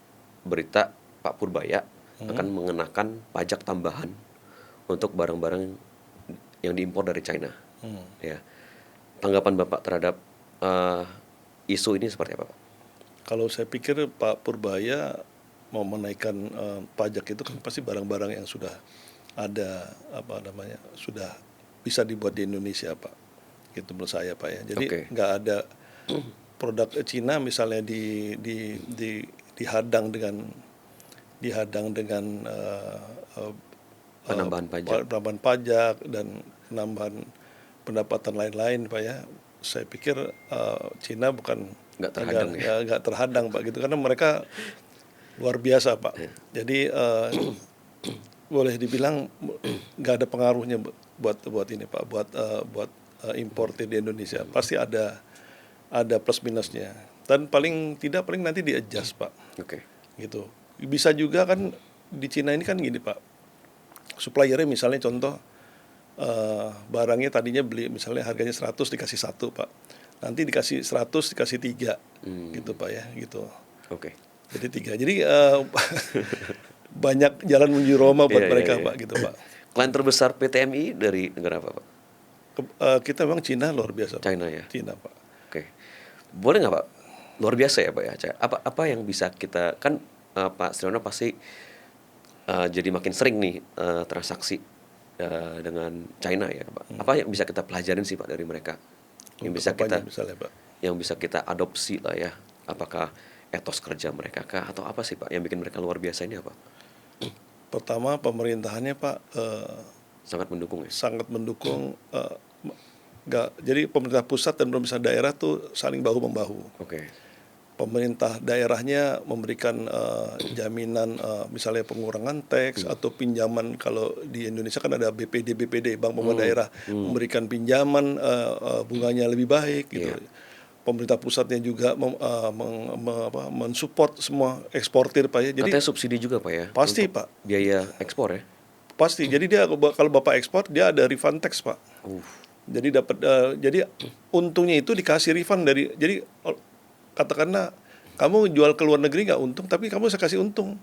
berita Pak Purbaya akan mengenakan pajak tambahan untuk barang-barang yang diimpor dari China. Ya. Tanggapan Bapak terhadap isu ini seperti apa Pak?
Kalau saya pikir Pak Purbaya mau menaikkan pajak itu kan pasti barang-barang yang sudah ada sudah bisa dibuat di Indonesia Pak. Gitu menurut saya Pak ya. Jadi nggak ada produk Cina misalnya dihadang dengan penambahan pajak dan penambahan pendapatan lain-lain Pak ya. Saya pikir Cina bukan nggak terhadang Pak gitu, karena mereka luar biasa Pak. Jadi boleh dibilang nggak ada pengaruhnya buat ini Pak, buat importir di Indonesia. Pasti ada plus minusnya. Dan paling nanti di-adjust Pak. Gitu. Bisa juga kan di Cina ini kan gini Pak. Suppliernya misalnya contoh barangnya tadinya beli misalnya harganya 100 dikasih 1 Pak. Nanti dikasih 100 dikasih 3 gitu Pak ya gitu. Jadi 3. Jadi banyak jalan menuju Roma buat mereka Pak gitu Pak.
Klien terbesar PTMI dari negara apa Pak?
Kita memang Cina luar biasa Pak.
Cina Pak. Boleh nggak Pak? Luar biasa ya Pak ya. Apa yang bisa kita kan Pak Sriono pasti jadi makin sering nih transaksi dengan China ya Pak. Apa yang bisa kita pelajarin sih Pak dari mereka? Yang bisa kita adopsi lah ya. Apakah etos kerja mereka kah atau apa sih Pak yang bikin mereka luar biasa ini apa?
Pertama pemerintahannya Pak
sangat mendukung ya.
Sangat mendukung. Jadi pemerintah pusat dan pemerintah daerah tuh saling bahu membahu. Pemerintah daerahnya memberikan jaminan misalnya pengurangan teks atau pinjaman. Kalau di Indonesia kan ada BPD Bank Pembangunan Daerah memberikan pinjaman bunganya lebih baik gitu. Pemerintah pusatnya juga mensupport semua eksportir Pak ya. Jadi
katanya subsidi juga Pak ya.
Pasti Pak.
Biaya ekspor ya.
Pasti. Jadi dia kalau Bapak ekspor dia ada refund tax Pak. Jadi dapat jadi untungnya itu dikasih refund dari, jadi katakanlah kamu jual ke luar negeri nggak untung, tapi kamu saya kasih untung,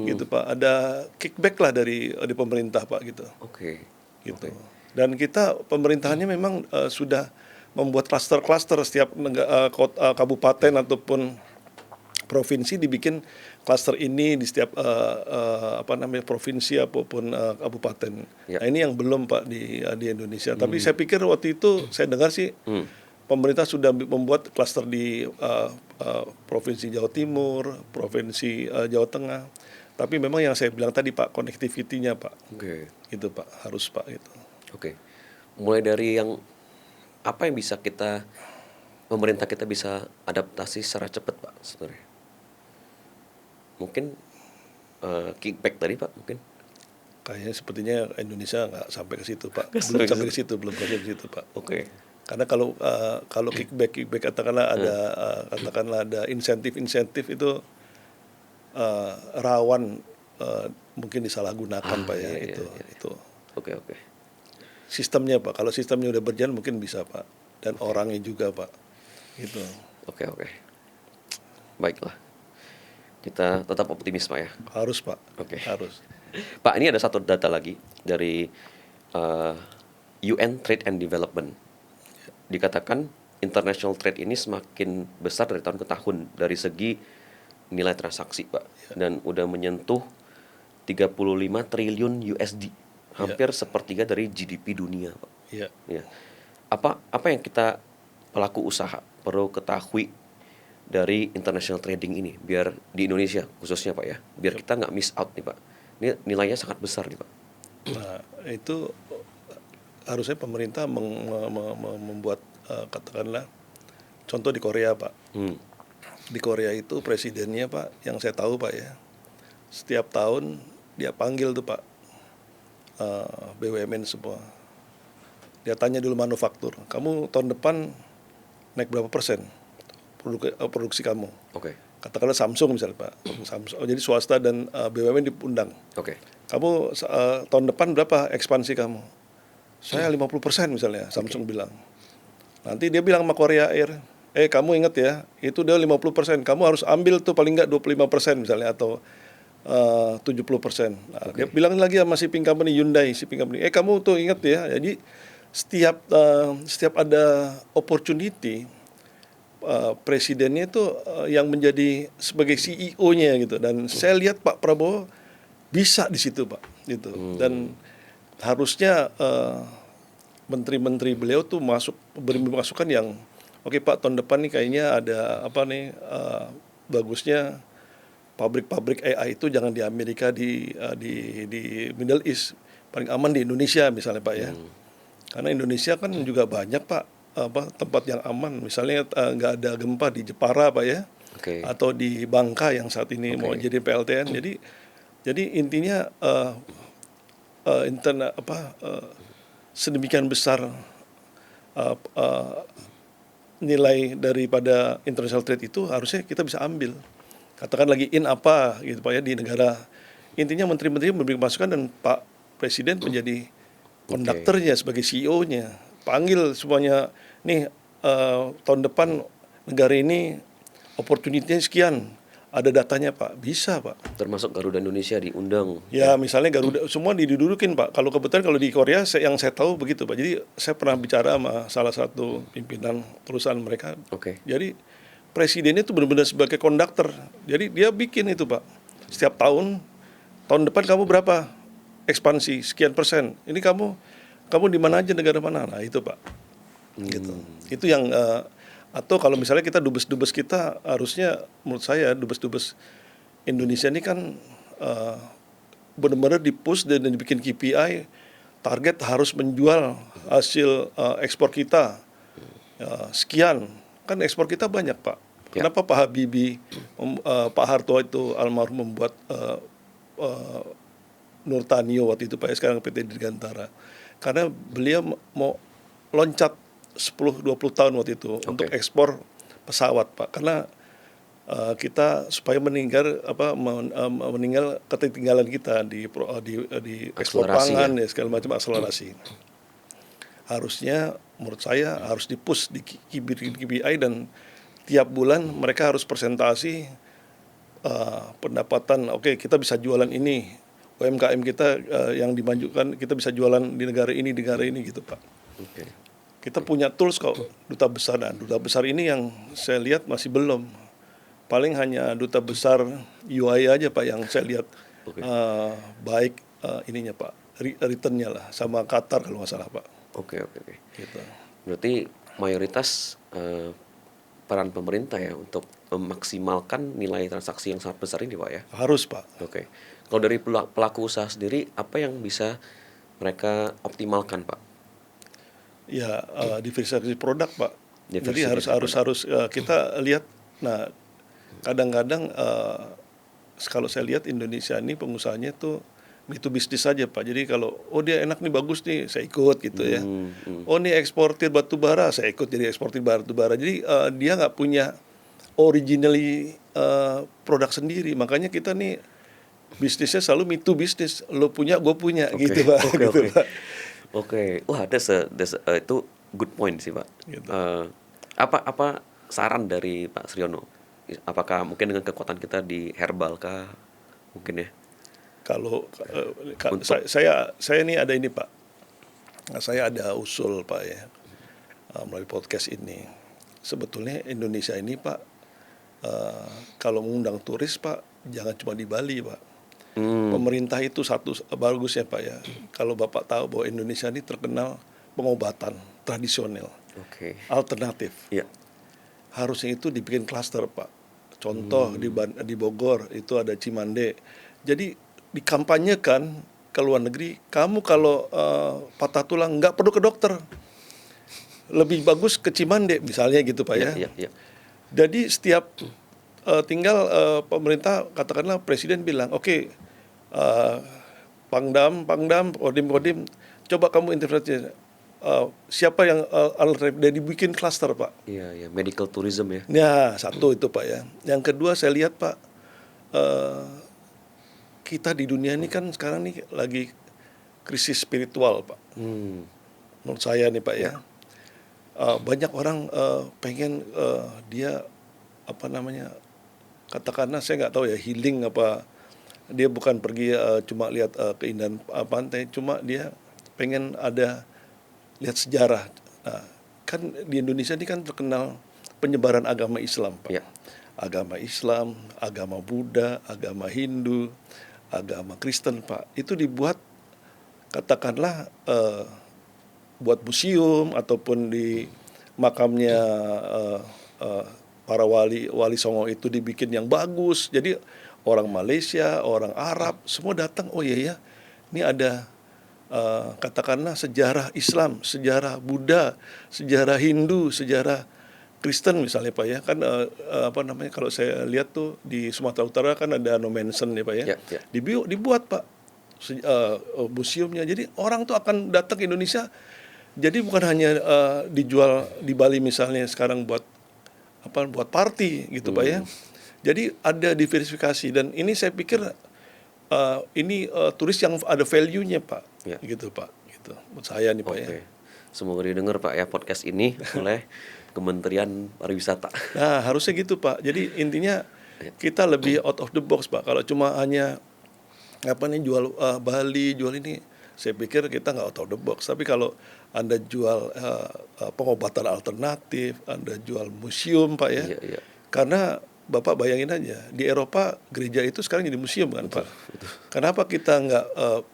gitu Pak. Ada kickback lah dari pemerintah Pak gitu.
Oke.
Gitu. Dan kita pemerintahannya memang sudah membuat klaster-klaster setiap kabupaten ataupun provinsi dibikin klaster ini di setiap provinsi ataupun kabupaten.
Ya.
Nah, ini yang belum Pak di Indonesia. Tapi saya pikir waktu itu saya dengar sih pemerintah sudah membuat klaster di provinsi Jawa Timur, provinsi Jawa Tengah. Tapi memang yang saya bilang tadi Pak, connectivity-nya Pak.
Oke.
Itu Pak, harus Pak gitu.
Oke. Mulai dari yang apa yang bisa pemerintah kita bisa adaptasi secara cepat Pak sebenarnya? Mungkin kickback tadi Pak mungkin.
Kayaknya sepertinya Indonesia nggak sampai ke situ Pak.
Nggak
Belum
sampai
sampai ke situ, belum sampai ke situ Pak.
Oke.
Karena kalau kickback katakanlah ada insentif itu rawan mungkin disalahgunakan Pak ya,
iya.
itu.
Oke.
Sistemnya Pak, kalau sistemnya udah berjalan mungkin bisa Pak, dan orangnya juga Pak, gitu.
Oke. Baiklah. Kita tetap optimis Pak ya.
Harus Pak.
Oke.
Harus.
Pak, ini ada satu data lagi dari UN Trade and Development. Dikatakan international trade ini semakin besar dari tahun ke tahun dari segi nilai transaksi Pak, dan udah menyentuh 35 triliun USD, hampir sepertiga dari GDP dunia Pak.
Iya.
Ya. Apa yang kita pelaku usaha perlu ketahui dari international trading ini biar di Indonesia khususnya Pak ya, biar kita nggak miss out nih Pak. Ini nilainya sangat besar nih Pak.
Nah, itu harusnya pemerintah membuat katakanlah contoh di Korea Pak. Di Korea itu presidennya Pak, yang saya tahu Pak ya, setiap tahun dia panggil tuh Pak BUMN semua. Dia tanya dulu manufaktur, kamu tahun depan naik berapa persen produksi kamu?
Oke.
Katakanlah Samsung misalnya Pak. Samsung, jadi swasta dan BUMN diundang.
Oke.
Kamu tahun depan berapa ekspansi kamu? Saya 50% misalnya, Samsung bilang. Nanti dia bilang sama Korea Air, kamu ingat ya, itu dia 50%, kamu harus ambil tuh paling nggak 25% misalnya, atau 70%. Nah, dia bilang lagi sama shipping company Hyundai, kamu tuh ingat ya, jadi setiap ada opportunity, presidennya itu yang menjadi sebagai CEO-nya gitu, dan saya lihat Pak Prabowo bisa di situ Pak, gitu. Dan harusnya menteri-menteri beliau tuh beri masukan yang oke Pak, tahun depan nih kayaknya ada bagusnya pabrik-pabrik AI itu jangan di Amerika, di Middle East, paling aman di Indonesia misalnya Pak ya. Karena Indonesia kan juga banyak Pak tempat yang aman, misalnya nggak ada gempa di Jepara Pak ya.
Oke.
Atau di Bangka yang saat ini mau jadi PLTN. Jadi intinya sedemikian besar nilai daripada international trade itu harusnya kita bisa ambil. Katakan lagi apa gitu Pak ya di negara. Intinya menteri-menteri memberi masukan dan Pak Presiden menjadi konduktornya sebagai CEO-nya. Panggil semuanya, nih tahun depan negara ini opportunity-nya sekian. Ada datanya Pak, bisa Pak.
Termasuk Garuda Indonesia diundang.
Ya misalnya Garuda, semua didudukin Pak. Kalau kebetulan kalau di Korea yang saya tahu begitu Pak. Jadi saya pernah bicara sama salah satu pimpinan perusahaan mereka.
Oke.
Jadi presidennya itu benar-benar sebagai konduktor. Jadi dia bikin itu Pak. Setiap tahun depan kamu berapa ekspansi sekian persen. Ini kamu di mana aja, negara mana. Nah itu Pak. Gitu. Itu yang atau kalau misalnya kita dubes kita harusnya menurut saya dubes Indonesia ini kan benar-benar di-push dan dibikin KPI, target harus menjual hasil ekspor kita sekian. Kan ekspor kita banyak Pak. Kenapa Pak Habibie, Pak Harto itu almarhum membuat Nurtanio waktu itu Pak, sekarang PT Dirgantara. Karena beliau mau loncat 10-20 tahun waktu itu untuk ekspor pesawat Pak. Karena kita supaya meninggal ketertinggalan kita di ekspor pangan ya segala macam akselerasi. Harusnya menurut saya harus di-push di KPI dan tiap bulan mereka harus presentasi pendapatan. Oke, kita bisa jualan ini, UMKM kita yang dimajukan, kita bisa jualan di negara ini gitu Pak.
Oke.
Kita punya tools kok, duta besar. Dan duta besar ini yang saya lihat masih belum. Paling hanya duta besar UI aja Pak yang saya lihat baik ininya Pak, returnnya lah, sama Qatar kalau nggak salah Pak.
Oke.
Gitu.
Berarti mayoritas peran pemerintah ya untuk memaksimalkan nilai transaksi yang sangat besar ini Pak ya?
Harus Pak.
Oke. Kalau dari pelaku usaha sendiri, apa yang bisa mereka optimalkan Pak?
Ya diversifikasi produk Pak. Jadi
Diversifikasi
harus kita lihat. Nah kadang-kadang kalau saya lihat Indonesia ini pengusahanya tuh itu bisnis saja Pak. Jadi kalau dia enak nih, bagus nih, saya ikut gitu ya. Oh nih eksportir batu bara, saya ikut jadi eksportir batu bara. Jadi dia nggak punya originally produk sendiri. Makanya kita nih bisnisnya selalu me to bisnis. Lo punya, gue punya gitu Pak. Pak.
Oke. Wah, itu good point sih Pak.
Gitu.
Apa saran dari Pak Sriono? Apakah mungkin dengan kekuatan kita di herbal kah? Mungkin ya.
Kalau saya ini ada ini Pak. Saya ada usul Pak ya, melalui podcast ini. Sebetulnya Indonesia ini Pak, kalau mengundang turis Pak, jangan cuma di Bali Pak. Pemerintah itu satu bagusnya Pak ya. Kalau Bapak tahu bahwa Indonesia ini terkenal pengobatan tradisional, alternatif.
Ya.
Harusnya itu dibikin klaster Pak. Contoh di Bogor itu ada Cimande. Jadi dikampanyekan ke luar negeri. Kamu kalau patah tulang nggak perlu ke dokter, lebih bagus ke Cimande misalnya gitu Pak ya. Jadi setiap tinggal pemerintah, katakanlah presiden bilang, oke, Pangdam, Kodim, coba kamu intervensi. Siapa yang alternatif, dan dibikin klaster Pak.
Iya, medical tourism ya.
Ya, satu itu Pak ya. Yang kedua saya lihat Pak, kita di dunia ini kan sekarang nih lagi krisis spiritual Pak. Menurut saya nih Pak ya. Banyak orang pengen dia katakanlah saya nggak tahu ya, healing apa, dia bukan pergi cuma lihat keindahan pantai, cuma dia pengen ada lihat sejarah. Nah, kan di Indonesia ini kan terkenal penyebaran agama Islam Pak.
Ya.
Agama Islam, agama Buddha, agama Hindu, agama Kristen Pak. Itu dibuat katakanlah buat museum ataupun di makamnya para wali songo itu dibikin yang bagus. Jadi orang Malaysia, orang Arab semua datang. Oh iya ya, ini ada katakanlah sejarah Islam, sejarah Buddha, sejarah Hindu, sejarah Kristen misalnya Pak ya. Kan kalau saya lihat tuh di Sumatera Utara kan ada no mention ya Pak ya. Dibuat Pak museumnya. Jadi orang tuh akan datang ke Indonesia. Jadi bukan hanya dijual di Bali misalnya sekarang buat party gitu Pak ya. Jadi ada diversifikasi, dan ini saya pikir ini turis yang ada value-nya Pak. Gitu Pak. Gitu. Menurut saya nih Pak ya.
Semoga didengar Pak ya podcast ini oleh Kementerian Pariwisata.
Nah, harusnya gitu Pak. Jadi intinya kita lebih out of the box Pak. Kalau cuma hanya jual Bali, jual ini, saya pikir kita nggak out of the box. Tapi kalau Anda jual pengobatan alternatif, Anda jual museum Pak ya. Karena Bapak bayangin aja, di Eropa gereja itu sekarang jadi museum kan Pak. Kenapa kita nggak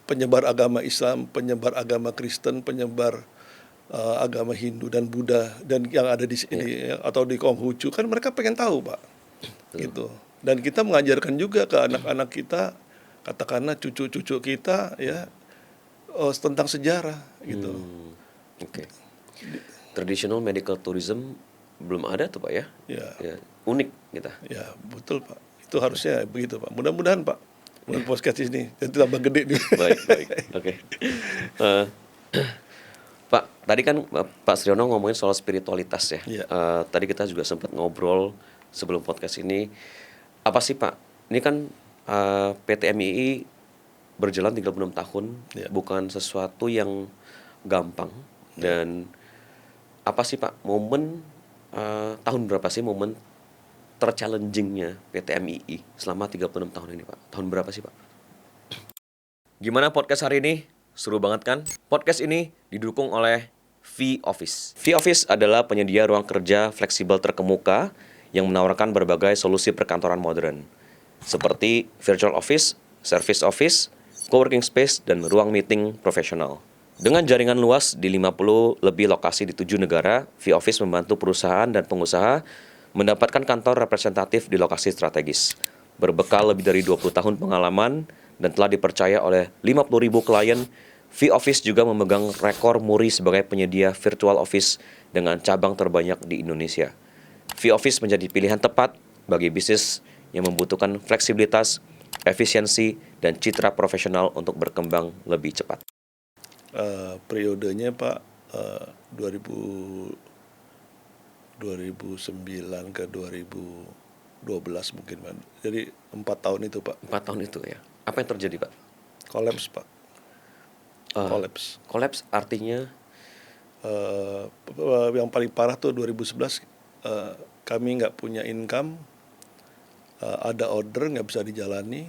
penyebar agama Islam, penyebar agama Kristen, penyebar agama Hindu dan Buddha dan yang ada di sini atau di Konghucu, kan mereka pengen tahu Pak. Gitu. Dan kita mengajarkan juga ke anak-anak kita, katakanlah cucu-cucu kita ya, tentang sejarah gitu.
Traditional medical tourism belum ada tuh Pak ya. Ya, unik kita.
Ya, betul Pak. Itu harusnya begitu Pak. Mudah-mudahan Pak, podcast ini jadi tambah gede nih.
Baik. Oke. Pak, tadi kan Pak Sriono ngomongin soal spiritualitas ya. Tadi kita juga sempat ngobrol sebelum podcast ini. Apa sih Pak? Ini kan PT MII berjalan 36 tahun, bukan sesuatu yang gampang. Dan apa sih Pak momen Tahun berapa sih momen terchallengingnya PT MII selama 36 tahun ini, Pak? Tahun berapa sih, Pak? Gimana podcast hari ini? Seru banget kan? Podcast ini didukung oleh V-Office. V-Office adalah penyedia ruang kerja fleksibel terkemuka yang menawarkan berbagai solusi perkantoran modern, seperti virtual office, service office, coworking space, dan ruang meeting profesional. Dengan jaringan luas di 50 lebih lokasi di 7 negara, V-Office membantu perusahaan dan pengusaha mendapatkan kantor representatif di lokasi strategis. Berbekal lebih dari 20 tahun pengalaman dan telah dipercaya oleh 50.000 klien, V-Office juga memegang rekor muri sebagai penyedia virtual office dengan cabang terbanyak di Indonesia. V-Office menjadi pilihan tepat bagi bisnis yang membutuhkan fleksibilitas, efisiensi, dan citra profesional untuk berkembang lebih cepat.
Periodenya Pak 2009 ke 2012 mungkin Pak. Jadi 4 tahun itu Pak.
4 tahun itu ya. Apa yang terjadi, Pak?
Kolaps Pak. Kolaps.
Kolaps artinya
Yang paling parah tuh 2011 kami nggak punya income, ada order nggak bisa dijalani,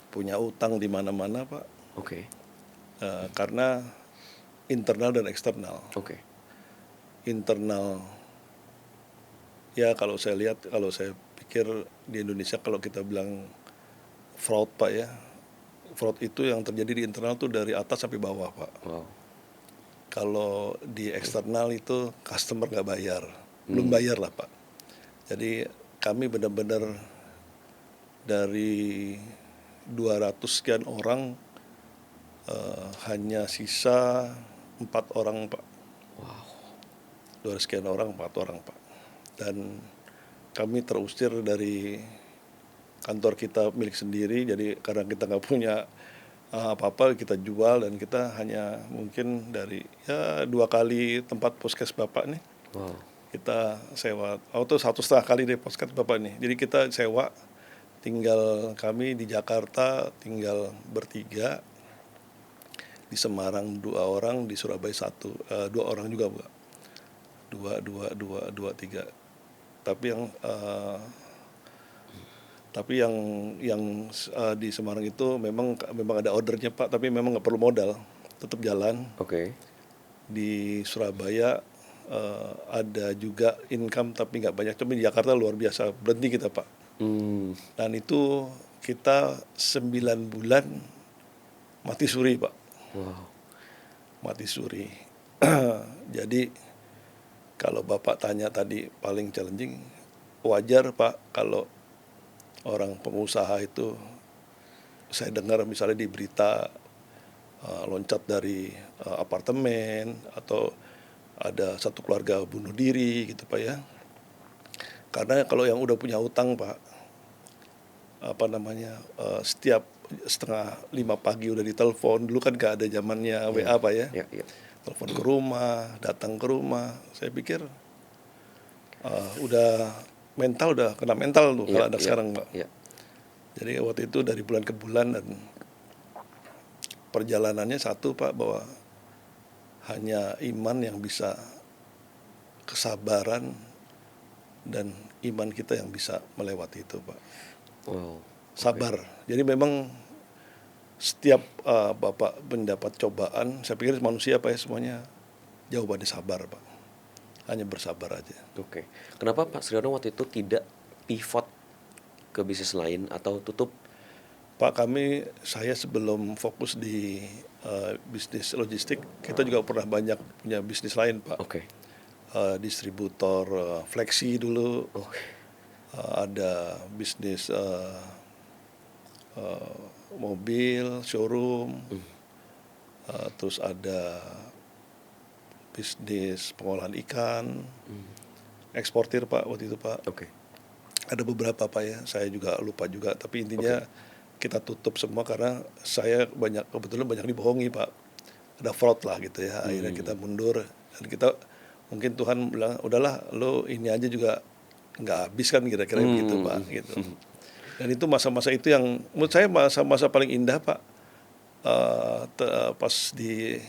punya utang di mana-mana Pak.
Oke.
Karena internal dan eksternal.
Oke.
Internal, ya kalau saya lihat, kalau saya pikir di Indonesia kalau kita bilang fraud Pak ya, fraud itu yang terjadi di internal tuh dari atas sampai bawah Pak.
Wow.
Kalau di eksternal itu customer nggak bayar, belum bayar lah Pak. Jadi kami benar-benar dari 200 sekian orang hanya sisa 4 orang Pak.
Wow.
200 sekian orang, 4 orang Pak. Dan kami terusir dari kantor kita milik sendiri, jadi karena kita nggak punya apa-apa, kita jual dan kita hanya mungkin dari 2 kali tempat podcast Bapak nih.
Wow.
Kita sewa, itu 1,5 kali deh podcast Bapak nih. Jadi kita sewa, tinggal kami di Jakarta tinggal bertiga, di Semarang 2 orang, di Surabaya 2 orang juga Pak. 2, 3. Tapi yang di Semarang itu memang ada ordernya Pak, tapi memang nggak perlu modal, tetap jalan.
Oke.
Di Surabaya ada juga income tapi nggak banyak, cuma di Jakarta luar biasa, berhenti kita Pak. Dan itu kita 9 bulan mati suri Pak.
Wow.
Mati suri. Jadi kalau Bapak tanya tadi paling challenging, wajar Pak kalau orang pengusaha itu, saya dengar misalnya di berita loncat dari apartemen atau ada satu keluarga bunuh diri gitu Pak ya. Karena kalau yang udah punya utang Pak, setiap 4:30 pagi udah ditelepon. Dulu kan gak ada zamannya WA Pak ya.
Yeah.
Telepon ke rumah, datang ke rumah. Saya pikir udah kena mental tuh kalau anak sekarang Pak.
Yeah.
Jadi waktu itu dari bulan ke bulan, dan perjalanannya satu Pak, bahwa hanya iman yang bisa, kesabaran dan iman kita yang bisa melewati itu Pak.
Wow.
Sabar. Jadi memang setiap Bapak mendapat cobaan, saya pikir manusia Pak ya, semuanya jawabannya sabar Pak. Hanya bersabar aja.
Oke. Kenapa Pak Sriono waktu itu tidak pivot ke bisnis lain atau tutup?
Pak, saya sebelum fokus di bisnis logistik, kita juga pernah banyak punya bisnis lain Pak.
Oke.
Distributor fleksi dulu.
Oke.
Ada bisnis mobil, showroom. Terus ada bisnis pengolahan ikan, eksportir Pak waktu itu Pak.
Oke.
Ada beberapa Pak ya, saya juga lupa juga, tapi intinya kita tutup semua karena saya kebetulan banyak dibohongi Pak. Ada fraud lah gitu ya, akhirnya kita mundur. Dan kita, mungkin Tuhan bilang, udahlah lo ini aja juga nggak habis kan, kira-kira begitu Pak gitu. Dan itu masa-masa itu yang menurut saya masa-masa paling indah Pak. Pas di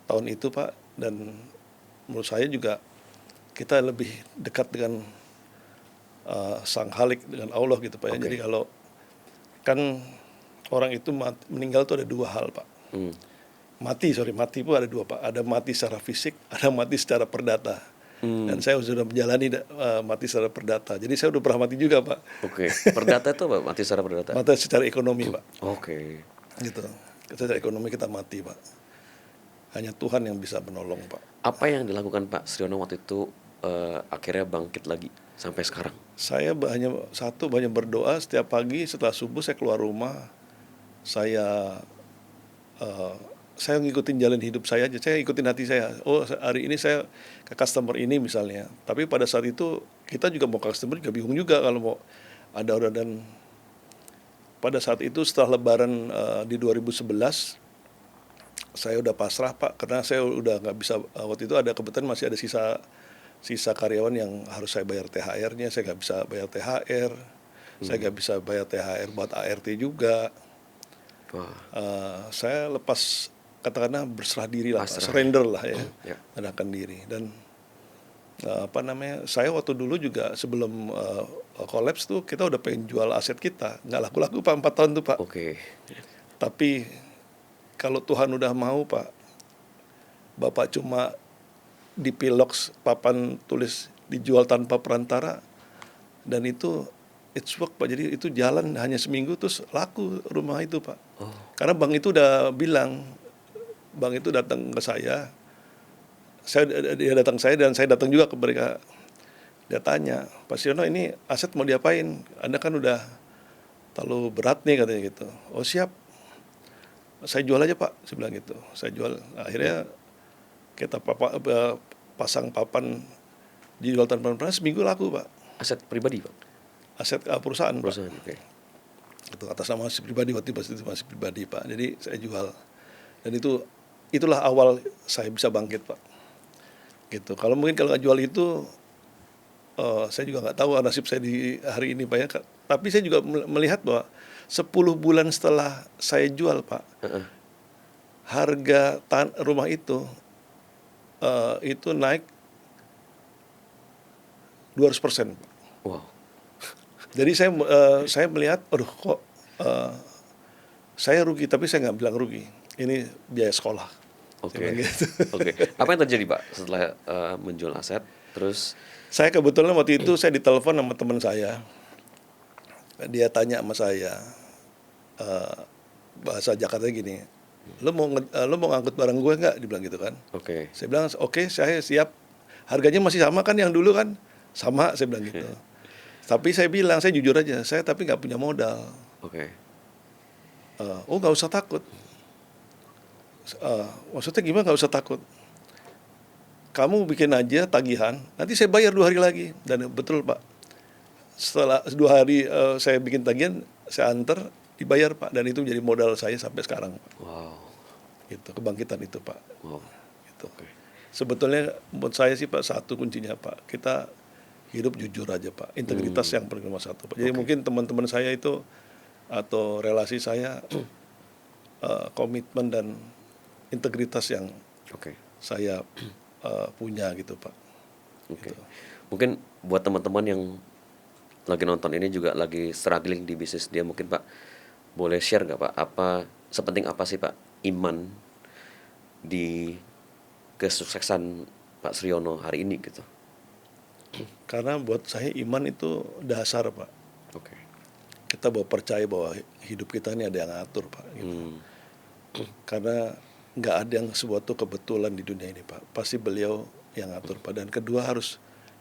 tahun itu Pak, dan menurut saya juga kita lebih dekat dengan Sang Khalik, dengan Allah gitu Pak. Jadi kalau kan orang itu meninggal tuh ada dua hal Pak. Mati pun ada dua Pak. Ada mati secara fisik, ada mati secara perdata. Dan saya sudah menjalani mati secara perdata. Jadi saya udah pernah mati juga Pak.
Perdata itu apa? Mati secara perdata?
Mati secara ekonomi Pak. Gitu. Secara ekonomi kita mati Pak. Hanya Tuhan yang bisa menolong Pak.
Apa yang dilakukan Pak Sriono waktu itu akhirnya bangkit lagi sampai sekarang?
Saya banyak berdoa setiap pagi setelah subuh saya keluar rumah. Saya ngikutin jalan hidup saya aja. Saya ikutin hati saya. Oh, hari ini saya ke customer ini misalnya. Tapi pada saat itu kita juga mau ke customer juga bingung juga kalau mau ada orang. Dan pada saat itu setelah Lebaran di 2011 saya udah pasrah Pak, karena saya udah nggak bisa. Waktu itu ada kebetulan masih ada sisa karyawan yang harus saya bayar THR-nya. Saya nggak bisa bayar THR, saya nggak bisa bayar THR buat ART juga. Saya lepas, katakanlah berserah diri lah, surrender lah ya, menyerahkan diri. Dan saya waktu dulu juga sebelum kolaps tuh kita udah pengen jual aset kita, nggak laku-laku Pak 4 tahun tuh Pak. Tapi kalau Tuhan udah mau Pak, Bapak cuma di Pilox papan tulis dijual tanpa perantara, dan itu it's work Pak. Jadi itu jalan hanya seminggu terus laku rumah itu Pak. Karena bank itu udah bilang, bank itu datang ke saya, dia datang saya dan saya datang juga ke mereka. Dia tanya, Pak Sriono ini aset mau diapain? Anda kan udah terlalu berat nih katanya gitu. Oh siap, saya jual aja Pak, saya bilang gitu. Saya jual. Akhirnya kita pasang papan dijual tanpa perantara, seminggu laku Pak.
Aset pribadi Pak?
Aset perusahaan Pak.
Itu
atas nama masih pribadi, waktu itu masih pribadi Pak. Jadi saya jual. Dan itulah awal saya bisa bangkit Pak. Gitu. Kalau nggak jual itu, saya juga nggak tahu nasib saya di hari ini Pak ya. Tapi saya juga melihat bahwa 10 bulan setelah saya jual Pak, harga rumah itu naik 200%.
Wow.
Jadi saya melihat, aduh kok saya rugi, tapi saya nggak bilang rugi. Ini biaya sekolah.
Gitu. Apa yang terjadi Pak setelah menjual aset? Terus
saya kebetulan waktu itu saya ditelepon sama teman saya. Dia tanya sama saya, bahasa Jakarta gini, lo mau ngangkut barang gue nggak? Dibilang gitu kan. Saya bilang oke, saya siap. Harganya masih sama kan yang dulu kan? Sama, saya bilang gitu. Tapi saya bilang, saya jujur aja, saya tapi nggak punya modal. Oh nggak usah takut. Maksudnya gimana nggak usah takut? Kamu bikin aja tagihan, nanti saya bayar 2 hari lagi. Dan betul Pak, setelah 2 hari saya bikin tagihan, saya antar, dibayar Pak. Dan itu menjadi modal saya sampai sekarang Pak. Gitu, kebangkitan itu Pak. Gitu. Sebetulnya buat saya sih Pak, satu kuncinya Pak, kita hidup jujur aja Pak. Integritas yang paling nomor satu Pak. Jadi mungkin teman-teman saya itu atau relasi saya komitmen dan integritas yang saya punya gitu Pak. Gitu.
Mungkin buat teman-teman yang lagi nonton ini juga lagi struggling di bisnis dia, mungkin Pak boleh share nggak Pak, sepenting apa sih Pak iman di kesuksesan Pak Sriono hari ini gitu?
Karena buat saya iman itu dasar Pak. Kita percaya bahwa hidup kita ini ada yang ngatur Pak. Gitu. Karena nggak ada yang sesuatu kebetulan di dunia ini Pak. Pasti beliau yang ngatur Pak. Dan kedua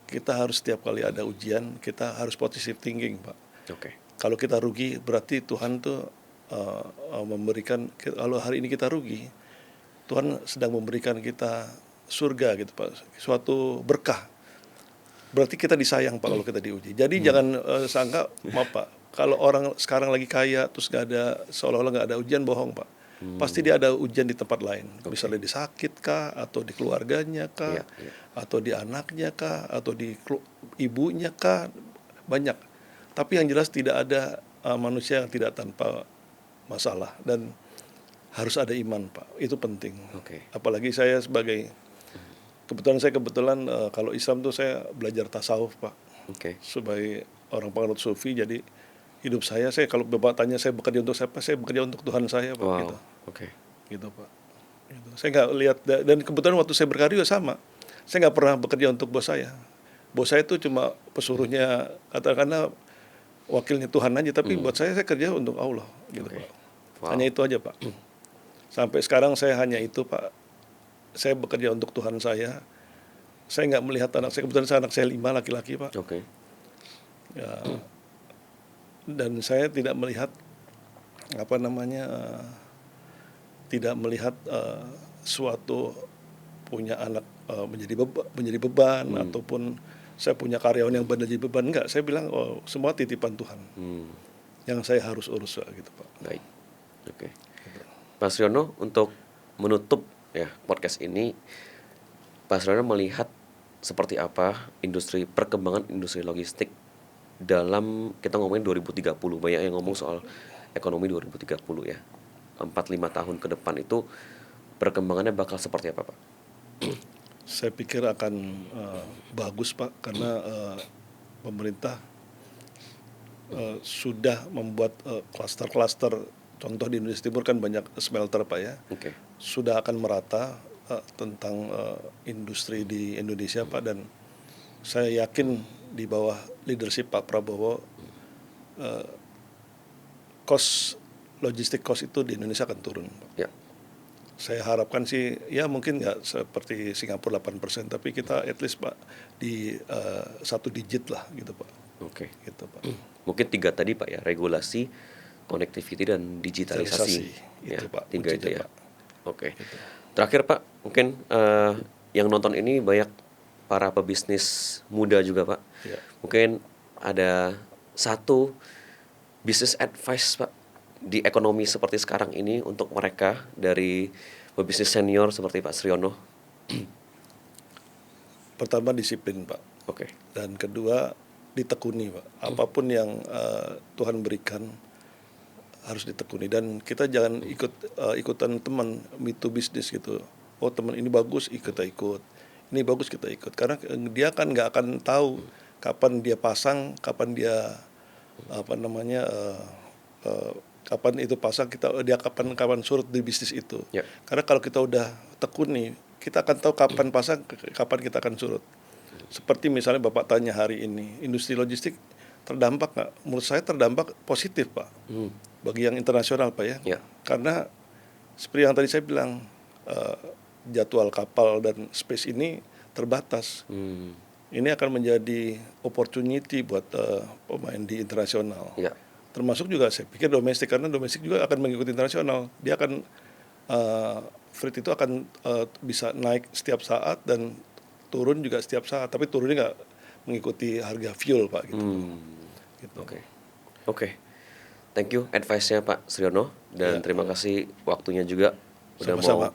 kita harus setiap kali ada ujian, kita harus positive thinking Pak. Kalau kita rugi berarti Tuhan tuh memberikan, kalau hari ini kita rugi, Tuhan sedang memberikan kita surga gitu Pak, suatu berkah. Berarti kita disayang Pak kalau kita diuji. Jadi jangan sangka, maaf Pak, kalau orang sekarang lagi kaya terus seolah-olah nggak ada ujian, bohong Pak. Pasti dia ada ujian di tempat lain. Misalnya di sakit kah, atau di keluarganya kah, atau di anaknya kah, atau di ibunya kah, banyak. Tapi yang jelas tidak ada manusia yang tidak tanpa masalah, dan harus ada iman Pak, itu penting. Apalagi saya sebagai Kebetulan kalau Islam tuh saya belajar tasawuf Pak.
Oke.
Sebagai orang penganut sufi, jadi hidup saya kalau Bapak tanya saya bekerja untuk siapa, saya bekerja untuk Tuhan saya Pak.
Wow.
Gitu.
Oke.
Gitu Pak. Gitu. Saya nggak lihat, dan kebetulan waktu saya berkarir juga sama. Saya nggak pernah bekerja untuk bos saya. Bos saya itu cuma pesuruhnya, katakanlah wakilnya Tuhan aja. Tapi buat saya kerja untuk Allah. Gitu
Oke.
Pak.
Wow.
Hanya itu aja Pak. Sampai sekarang saya hanya itu Pak. Saya bekerja untuk Tuhan saya. Saya nggak melihat anak saya, kebetulan anak saya 5 laki-laki Pak.
Oke.
Ya, dan saya tidak melihat tidak melihat suatu punya anak menjadi beban ataupun saya punya karyawan yang menjadi beban. Enggak, saya bilang semua titipan Tuhan yang saya harus urus gitu Pak.
Baik. Oke. Pak Suryono, untuk menutup ya podcast ini, Pak Suryono melihat seperti apa perkembangan industri logistik dalam, kita ngomongin 2030, banyak yang ngomong soal ekonomi 2030 ya. 4-5 tahun ke depan itu perkembangannya bakal seperti apa Pak?
Saya pikir akan bagus Pak, karena pemerintah sudah membuat klaster-klaster. Contoh di Indonesia Timur kan banyak smelter Pak ya.
Oke.
Sudah akan merata tentang industri di Indonesia Pak, dan saya yakin di bawah leadership Pak Prabowo logistik cost itu di Indonesia akan turun Pak.
Ya.
Saya harapkan sih ya mungkin nggak seperti Singapura 8%, tapi kita at least Pak di 1 digit lah gitu Pak.
Oke.
Gitu Pak.
Mungkin 3 tadi Pak ya, regulasi, connectivity dan digitalisasi. Ya,
itu Pak.
3 itu ya.
Pak.
Oke.
Gitu.
Terakhir Pak, mungkin yang nonton ini banyak para pebisnis muda juga Pak.
Ya.
Mungkin ada satu business advice Pak di ekonomi seperti sekarang ini untuk mereka dari pebisnis senior seperti Pak Suryono.
Pertama disiplin Pak.
Oke.
Dan kedua ditekuni Pak. Apapun yang Tuhan berikan harus ditekuni, dan kita jangan ikutan teman itu bisnis gitu. Oh teman ini bagus, kita ikut. Ini bagus, kita ikut. Karena dia kan nggak akan tahu kapan dia pasang, kapan dia kapan itu pasang, dia kapan surut di bisnis itu.
Ya.
Karena kalau kita udah tekuni, kita akan tahu kapan pasang, kapan kita akan surut. Seperti misalnya Bapak tanya hari ini, industri logistik terdampak nggak? Menurut saya terdampak positif Pak. Bagi yang internasional Pak ya.
Ya.
Karena seperti yang tadi saya bilang, jadwal kapal dan space ini terbatas. Ini akan menjadi opportunity buat pemain di internasional.
Ya.
Termasuk juga saya pikir domestik, karena domestik juga akan mengikuti internasional. Dia akan freight itu akan bisa naik setiap saat dan turun juga setiap saat, tapi turunnya nggak mengikuti harga fuel Pak gitu. Gitu.
Oke. Thank you advice-nya Pak Suryono, dan terima kasih waktunya juga udah mau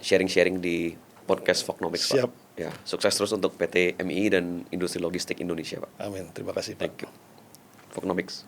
sharing-sharing di podcast Fognomics Pak.
Siap.
Ya, sukses terus untuk PT MII dan industri logistik Indonesia Pak.
Amin. Terima kasih Pak.
Thank you. Fognomics.